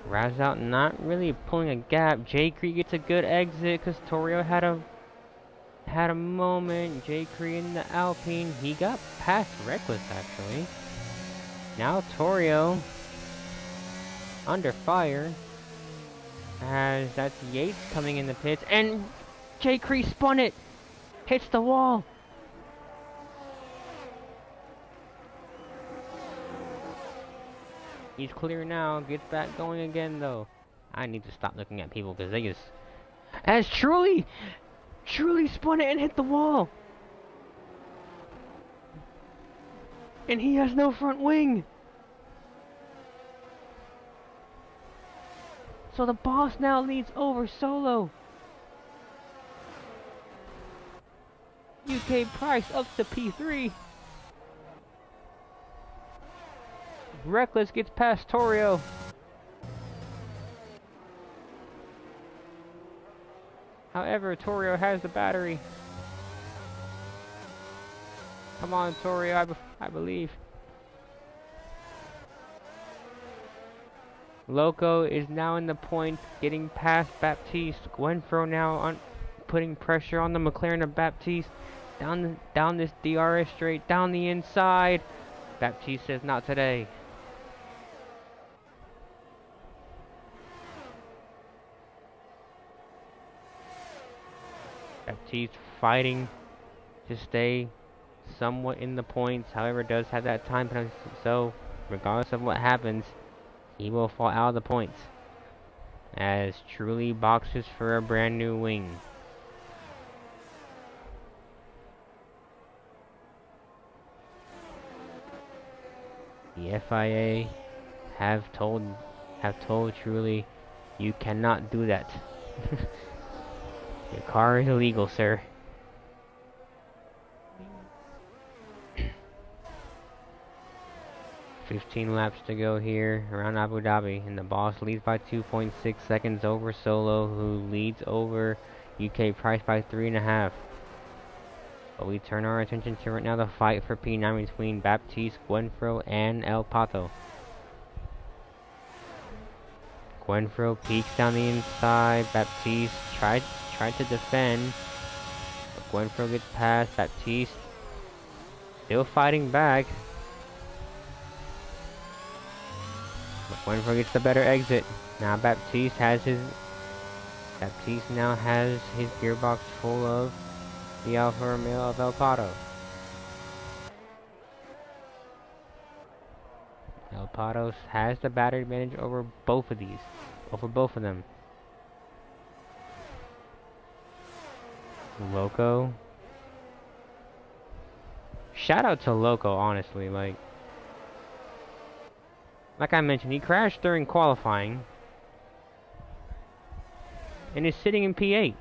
Rousout not really pulling a gap. J. Cree gets a good exit because Torio had a moment. J. Cree in the Alpine. He got past Reckless actually. Now Torio under fire. As that's Yates coming in the pits, and J. Cree spun it! Hits the wall! He's clear now, gets back going again though. I need to stop looking at people because they just... As Truly spun it and hit the wall! And he has no front wing! So the boss now leads over Solo. UK Price up to P3. Reckless gets past Torio. However, Torio has the battery. Come on, Torio, I believe. Loco is now in the points, getting past Baptiste. Gwenfro now putting pressure on the McLaren of Baptiste. Down this DRS straight, down the inside. Baptiste says not today. Baptiste fighting to stay somewhat in the points, however does have that time penalty, so regardless of what happens, he will fall out of the points. As Truly boxes for a brand new wing. The FIA have told Truly, you cannot do that. Your car is illegal, sir. $15 laps to go here around Abu Dhabi, and the boss leads by 2.6 seconds over Solo, who leads over UK Price by 3.5. But we turn our attention to right now the fight for P9 between Baptiste, Gwenfro, and El Pato. Gwenfro peeks down the inside. Baptiste tried to defend, but Gwenfro gets past. Baptiste still fighting back. But Gwenfro gets the better exit. Now Baptiste now has his gearbox full of the Alfa Romeo of El Pato. El Pato has the battery advantage over both of them. Loco. Shout out to Loco, honestly, like I mentioned, he crashed during qualifying and is sitting in P8.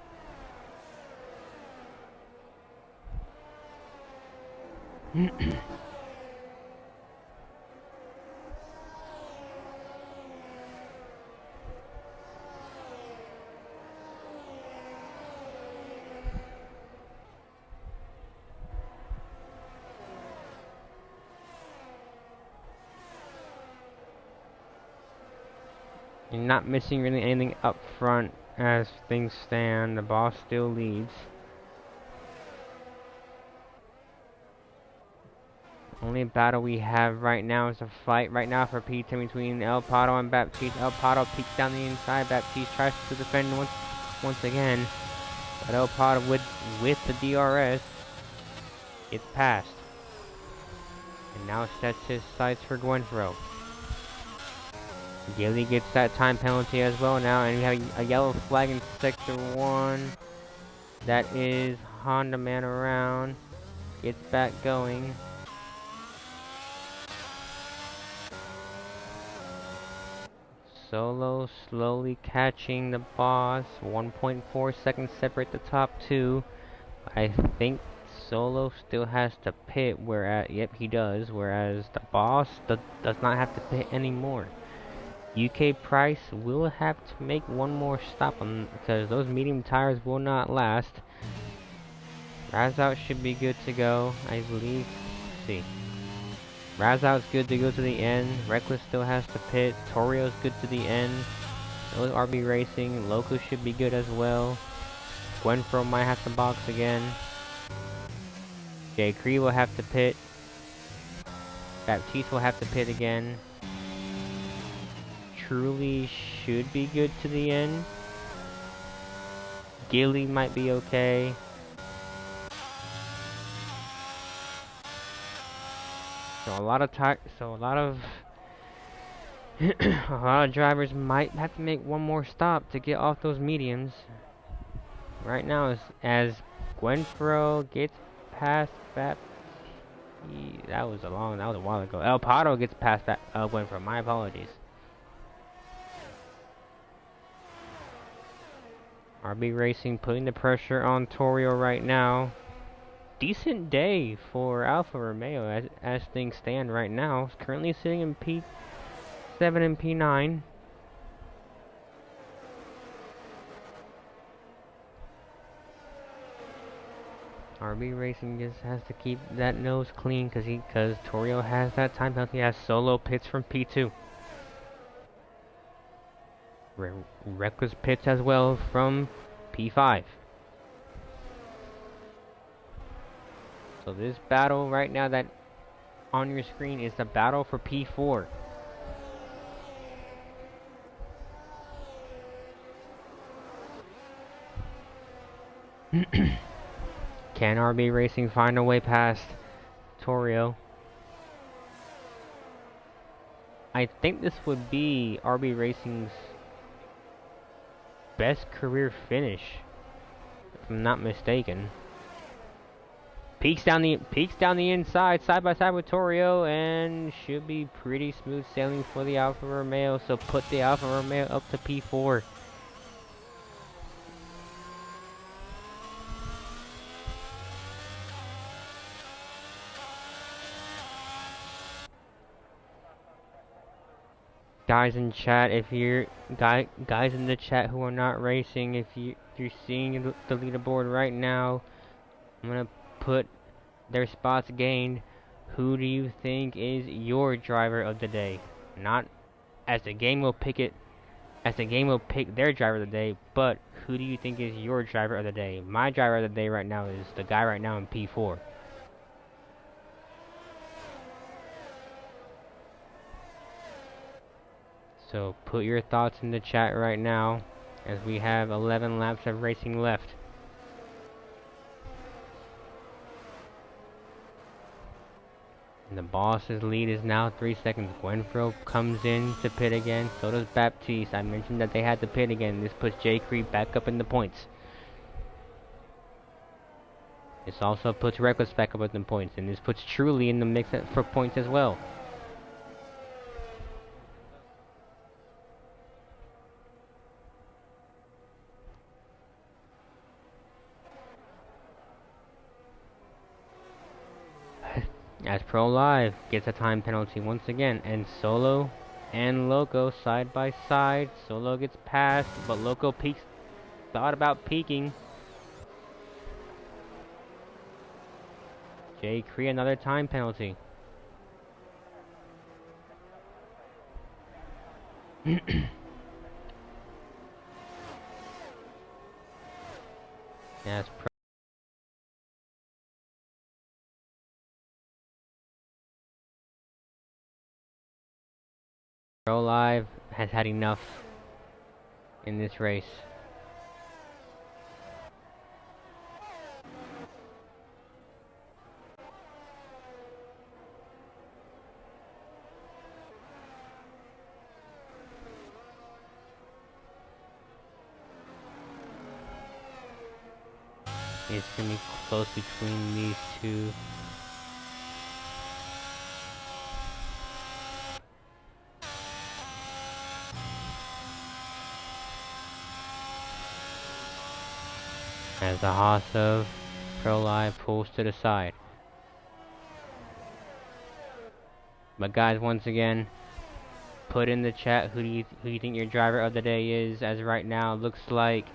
You're not missing really anything up front as things stand. The boss still leads. Only battle we have right now is a fight right now for P10 between El Pato and Baptiste. El Pato peeks down the inside. Baptiste tries to defend once again, but El Pato with the DRS gets past, and now sets his sights for Gwenfro. Gilly gets that time penalty as well now, and we have a yellow flag in sector 1. That is Honda Man around. Gets back going. Solo slowly catching the boss. 1.4 seconds separate the top two. I think Solo still has to pit, whereas, yep, he does, whereas the boss does not have to pit anymore. UK Price will have to make one more stop on because those medium tires will not last. Razout should be good to go, I believe. Let's see. Razout's good to go to the end. Reckless still has to pit. Torio's good to the end. RB Racing. Loco should be good as well. Gwenfro might have to box again. Jay Cree will have to pit. Baptiste will have to pit again. Truly should be good to the end. Gilly might be okay. So a lot of a lot of drivers might have to make one more stop to get off those mediums. Right now, as Gwenfro gets past that was a while ago. El Pato gets past that Gwenfro. My apologies. RB Racing putting the pressure on Torio right now. Decent day for Alfa Romeo as things stand right now. It's currently sitting in P7 and P9. RB Racing just has to keep that nose clean because Torio has that time penalty. He has solo pits from P2. Reckless pits as well from P5. So this battle right now that on your screen is the battle for P4. Can RB Racing find a way past Torio? I think this would be RB Racing's best career finish, if I'm not mistaken. Peaks down the inside, side by side with Torio, and should be pretty smooth sailing for the Alfa Romeo. So put the Alfa Romeo up to P4. Guys in chat, if you're guys in the chat who are not racing, if you're seeing the leaderboard right now, I'm gonna put their spots gained. Who do you think is your driver of the day? Not as the game will pick it, as the game will pick their driver of the day, but who do you think is your driver of the day? My driver of the day right now is the guy right now in P4. So put your thoughts in the chat right now, as we have 11 laps of racing left. And the boss's lead is now 3 seconds. Gwenfro comes in to pit again. So does Baptiste. I mentioned that they had to pit again. This puts J. Creed back up in the points. This also puts Reckless back up in the points. And this puts Truly in the mix for points as well. As Pro Live gets a time penalty once again, and Solo and Loco side by side. Solo gets passed, but Loco peeks. Thought about peeking. J. Cree another time penalty. As Pro Live has had enough in this race. It's gonna be close between these two. As the Haas of Pro Live pulls to the side. But guys, once again, put in the chat who do you think your driver of the day is. As right now, looks like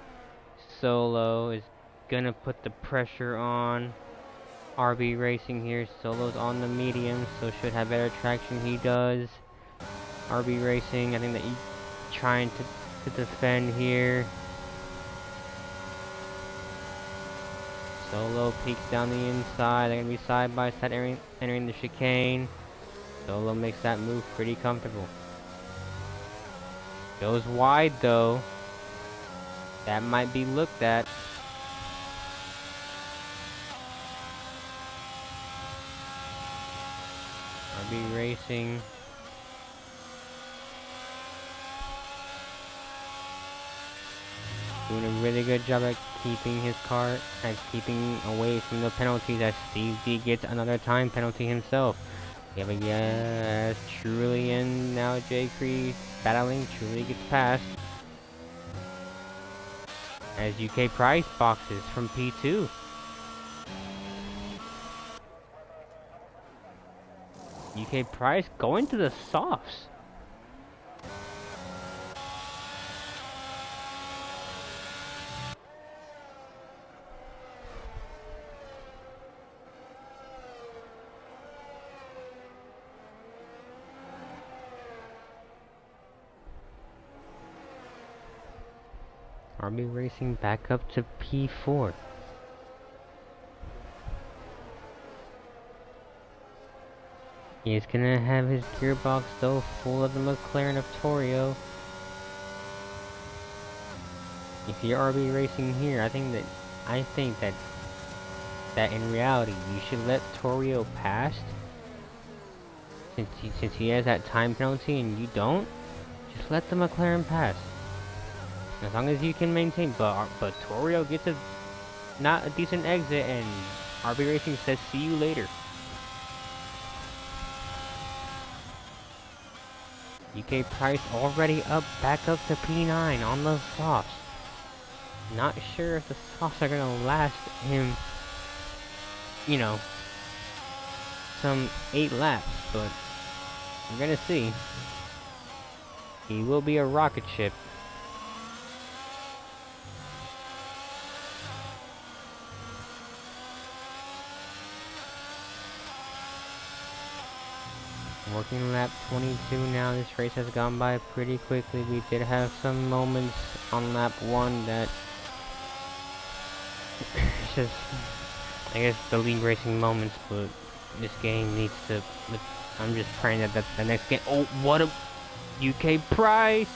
Solo is gonna put the pressure on RB Racing here. Solo's on the medium, so should have better traction. He does. RB Racing, I think that he's trying to defend here. Solo peeks down the inside. They're gonna be side by side entering the chicane. Solo makes that move pretty comfortable. Goes wide though. That might be looked at. RB Racing. Doing a really good job at keeping his car, at keeping away from the penalties, as Steve D gets another time penalty himself. Yeah, but yes, Truly and now J. Cree battling. Truly gets past. As UK Price boxes from P2. UK Price going to the softs. RB Racing back up to P4. He's gonna have his gearbox though full of the McLaren of Torio. If you're RB Racing here, I think that in reality you should let Torio past. Since he has that time penalty and you don't, just let the McLaren pass. As long as you can maintain, but Torio gets not a decent exit, and RB Racing says, "See you later." UK Price already back up to P9 on the softs. Not sure if the softs are gonna last him, you know, some 8 laps, but we're gonna see. He will be a rocket ship. Working lap 22 now. This race has gone by pretty quickly. We did have some moments on lap 1 that it's just, I guess, the league racing moments, but this game needs to, I'm just praying that that's the next game. Oh, what a UK Price!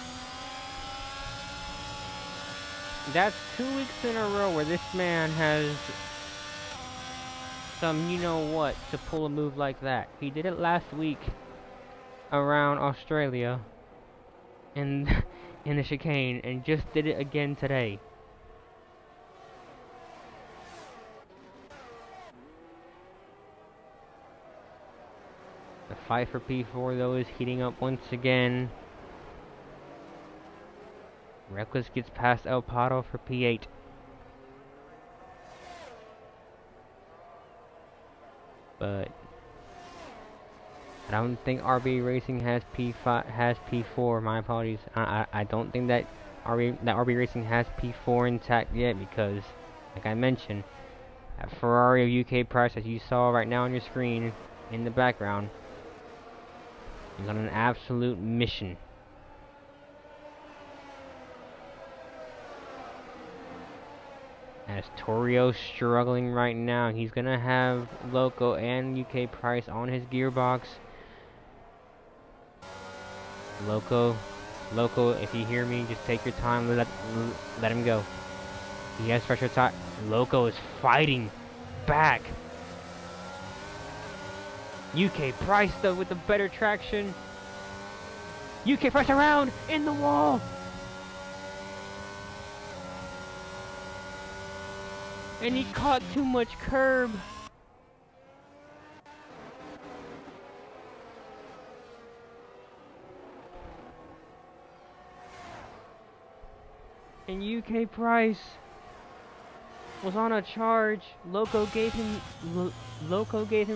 That's 2 weeks in a row where this man has some you-know-what to pull a move like that. He did it last week around Australia in the chicane, and just did it again today. The fight for P4 though is heating up once again. Reckless gets past El Pato for P8. But I don't think RB Racing has P4. My apologies. I don't think that RB Racing has P4 intact yet, because, like I mentioned, that Ferrari of UK Price, as you saw right now on your screen in the background, is on an absolute mission. As Torio's struggling right now, he's gonna have Loco and UK Price on his gearbox. Loco, if you hear me, just take your time, let him go. He has fresher tire. Loco is fighting back. UK Price though with the better traction. UK Price around in the wall. And he caught too much curb. And UK Price was on a charge. Loco gave him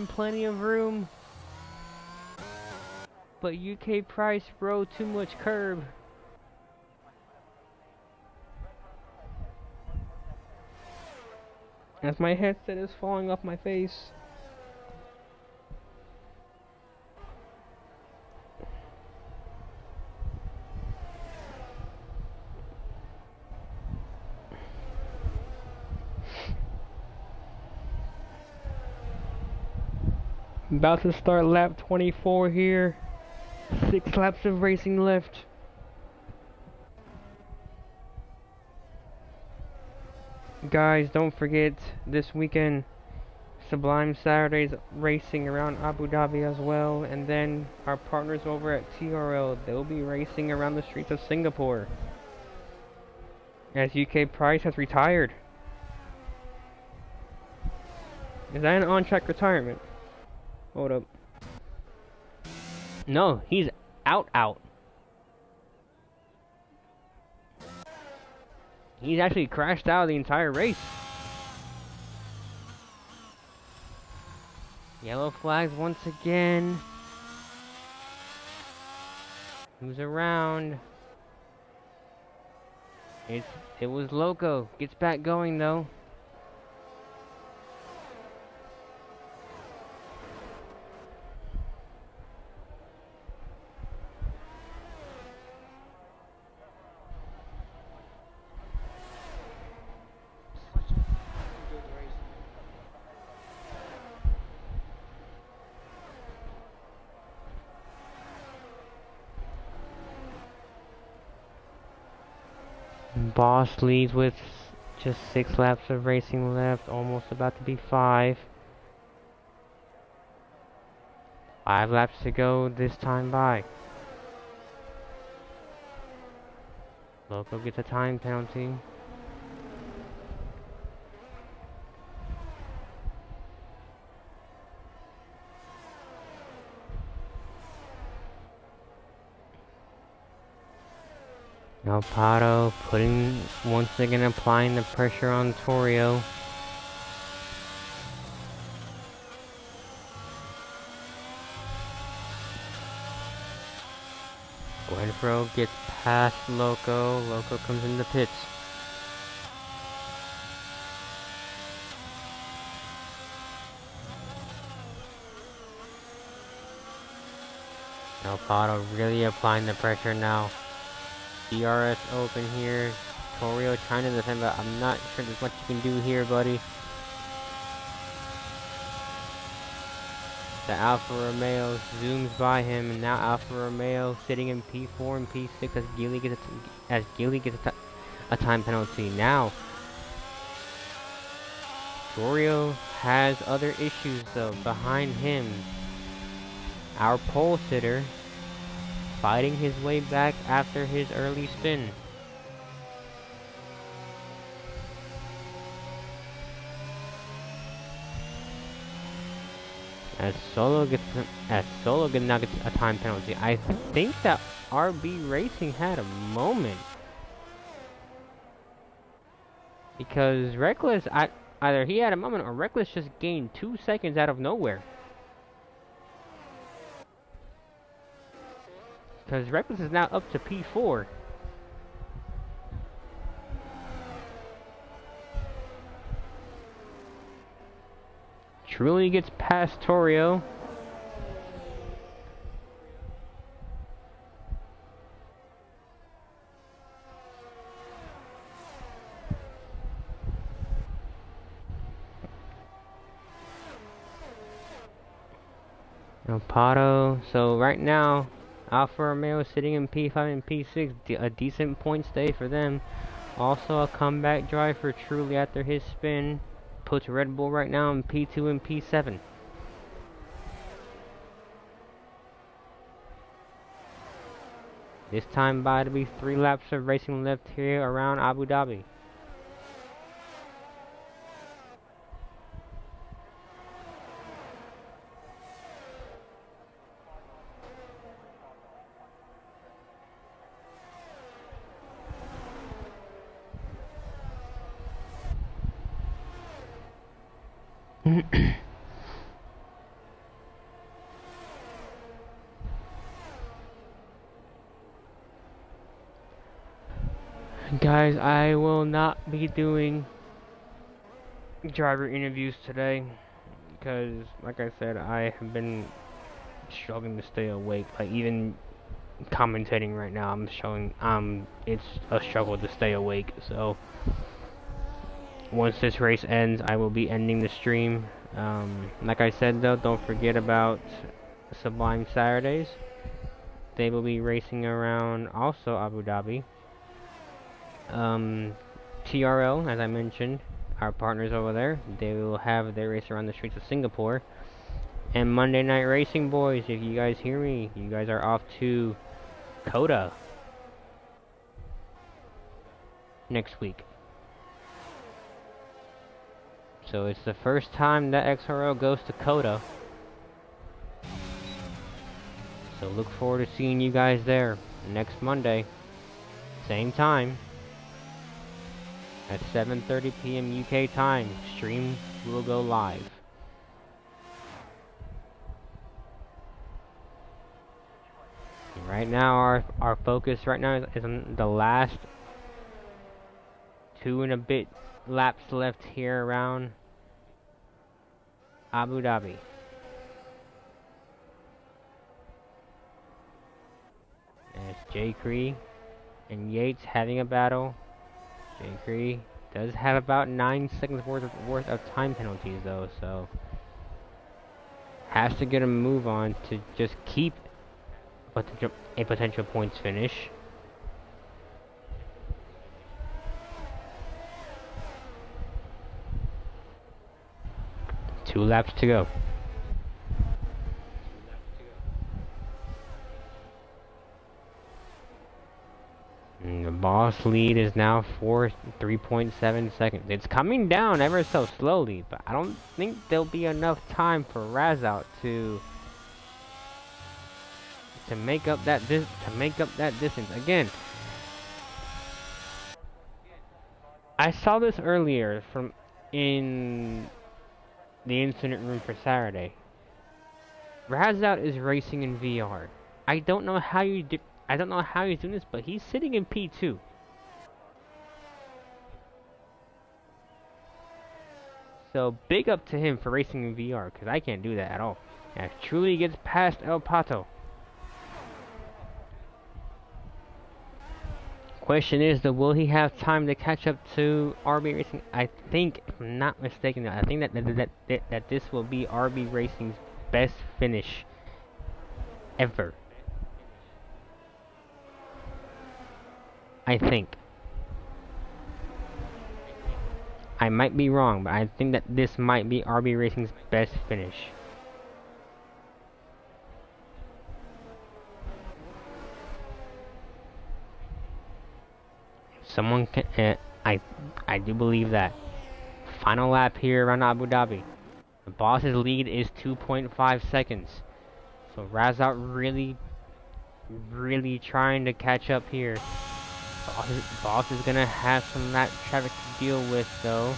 plenty of room. But UK Price, bro, too much curb. As my headset is falling off my face. About to start lap 24 here. 6 laps of racing left. Guys, don't forget this weekend Sublime Saturdays racing around Abu Dhabi as well, and then our partners over at XRL, they'll be racing around the streets of Singapore as UK Price has retired. Is that an on-track retirement? Hold up. No, he's out. He's actually crashed out of the entire race. Yellow flags once again. Who's around? It was Loco. Gets back going though. Boss leads with just 6 laps of racing left, almost about to be 5. 5 laps to go this time by. Loco gets a time penalty. Alpado putting, once again applying the pressure on Torio. Guenfro gets past Loco. Loco comes in the pits. Alpado really applying the pressure now. DRS open here. Torio trying to defend, but I'm not sure there's much you can do here, buddy. The Alfa Romeo zooms by him, and now Alfa Romeo sitting in P4 and P6 as Gilly gets a time penalty. Now, Torio has other issues though behind him. Our pole sitter fighting his way back after his early spin. As Solo now gets a time penalty. I think that RB Racing had a moment, because Reckless, either he had a moment or Reckless just gained 2 seconds out of nowhere. Because Reckless is now up to P4. Truly gets past Torio. Alpado. So right now, Alfa Romeo sitting in P5 and P6, a decent point stay for them. Also a comeback drive for Truly after his spin. Puts Red Bull right now in P2 and P7. This time by to be 3 laps of racing left here around Abu Dhabi. Guys, I will not be doing driver interviews today because, like I said, I have been struggling to stay awake. Like, even commentating right now, I'm showing it's a struggle to stay awake. So once this race ends, I will be ending the stream. Like I said though, don't forget about Sublime Saturdays. They will be racing around also Abu Dhabi. TRL, as I mentioned, our partners over there, they will have their race around the streets of Singapore. And Monday Night Racing, boys, if you guys hear me, you guys are off to Coda next week. So it's the first time that XRL goes to Coda. So look forward to seeing you guys there next Monday, same time, at 7:30 p.m. UK time. Stream will go live. And right now, our focus right now is on the last 2 and a bit laps left here around Abu Dhabi. And it's J. Cree and Yates having a battle. J. Cree does have about 9 seconds worth of time penalties though, so has to get a move on to just keep a potential points finish. Two laps to go. And the boss lead is now 3.7 seconds. It's coming down ever so slowly, but I don't think there'll be enough time for Razout to make up that distance again. I saw this earlier from in the incident room for Saturday. Razout is racing in VR. I don't know how he's doing this, but he's sitting in P2. So big up to him for racing in VR, because I can't do that at all. And truly gets past El Pato. Question is though, will he have time to catch up to RB Racing? I think, if I'm not mistaken, I think that this will be RB Racing's best finish ever. I think. I might be wrong, but I think that this might be RB Racing's best finish. Someone can, I do believe that. Final lap here around Abu Dhabi. The boss's lead is 2.5 seconds. So Razout really trying to catch up here. Boss is gonna have some lap traffic to deal with though.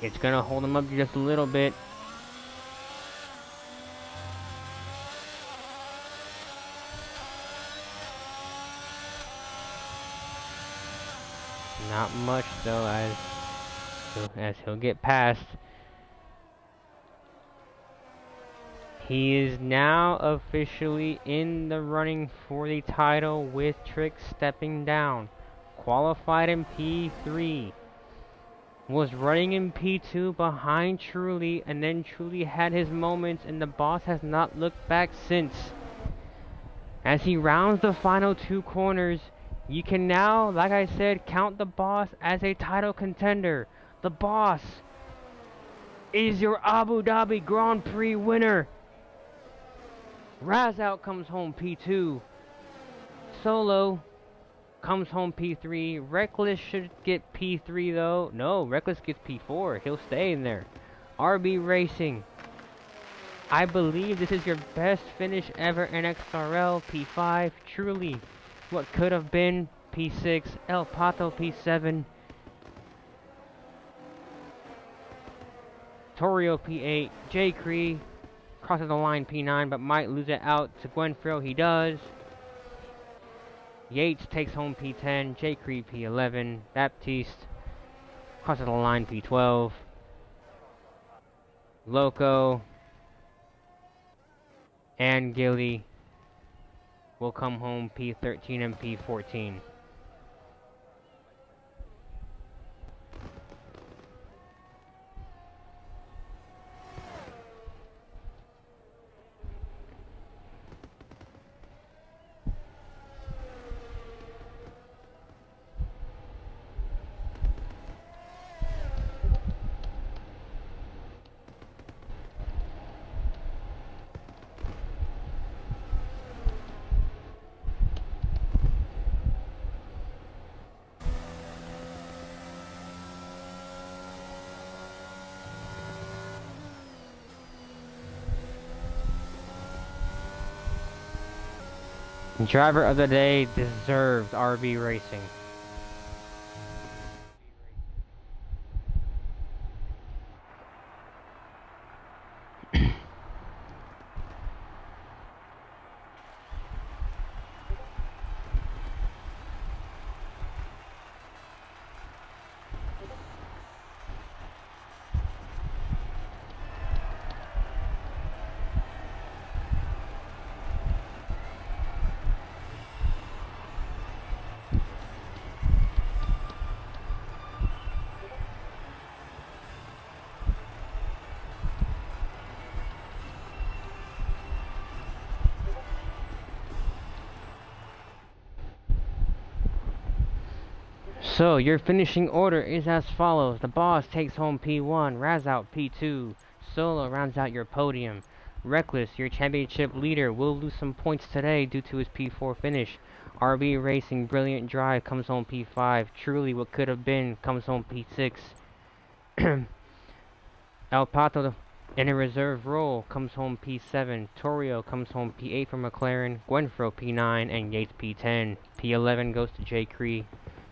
It's gonna hold him up just a little bit. Not much though, as he'll get past. He is now officially in the running for the title with Trix stepping down. Qualified in P3. Was running in P2 behind Truly, and then Truly had his moments, and the boss has not looked back since. As he rounds the final 2 corners, you can now, like I said, count the boss as a title contender. The boss is your Abu Dhabi Grand Prix winner. Razout comes home P2. Solo comes home P3. Reckless should get P3 though. No, Reckless gets P4. He'll stay in there. RB Racing. I believe this is your best finish ever in XRL. P5. Truly. What could have been P6. El Pato P7. Torio P8. J. Cree crosses the line P9, but might lose it out to Gwenfrill. He does. Yates takes home P10, J. Cree P11, Baptiste crosses the line P12, Loco and Gilly will come home P13 and P14. Driver of the day deserved RB Racing. So, your finishing order is as follows. The Boss takes home P1, Raz out P2, Solo rounds out your podium. Reckless, your championship leader, will lose some points today due to his P4 finish. RB Racing Brilliant Drive comes home P5. Truly What Could Have Been comes home P6. El Pato in a reserve role comes home P7. Torrio comes home P8 for McLaren. Gwenfro P9 and Yates P10. P11 goes to J. Cree.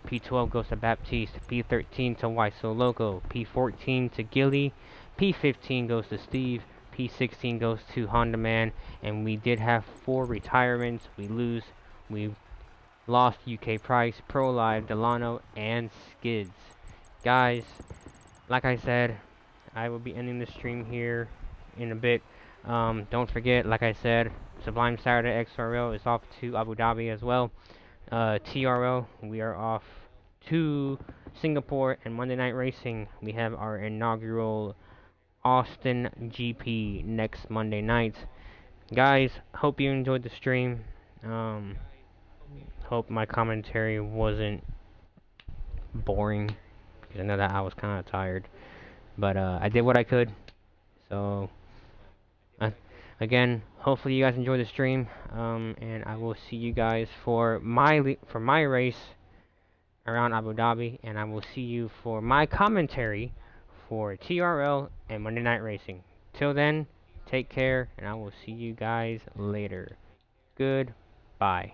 P12 goes to Baptiste, P13 to Why So Loco, P14 to Gilly, P15 goes to Steve, P16 goes to Honda Man, and we did have 4 retirements. We lost UK Price, Pro Live, Delano, and Skids. Guys, like I said, I will be ending the stream here in a bit. Don't forget, like I said, Sublime Saturday XRL is off to Abu Dhabi as well. TRL, we are off to Singapore, and Monday Night Racing, we have our inaugural Austin GP next Monday night. Guys, hope you enjoyed the stream. Hope my commentary wasn't boring, because I know that I was kind of tired. But I did what I could. So, again, hopefully you guys enjoyed the stream, and I will see you guys for my race around Abu Dhabi, and I will see you for my commentary for TRL and Monday Night Racing. Till then, take care, and I will see you guys later. Goodbye.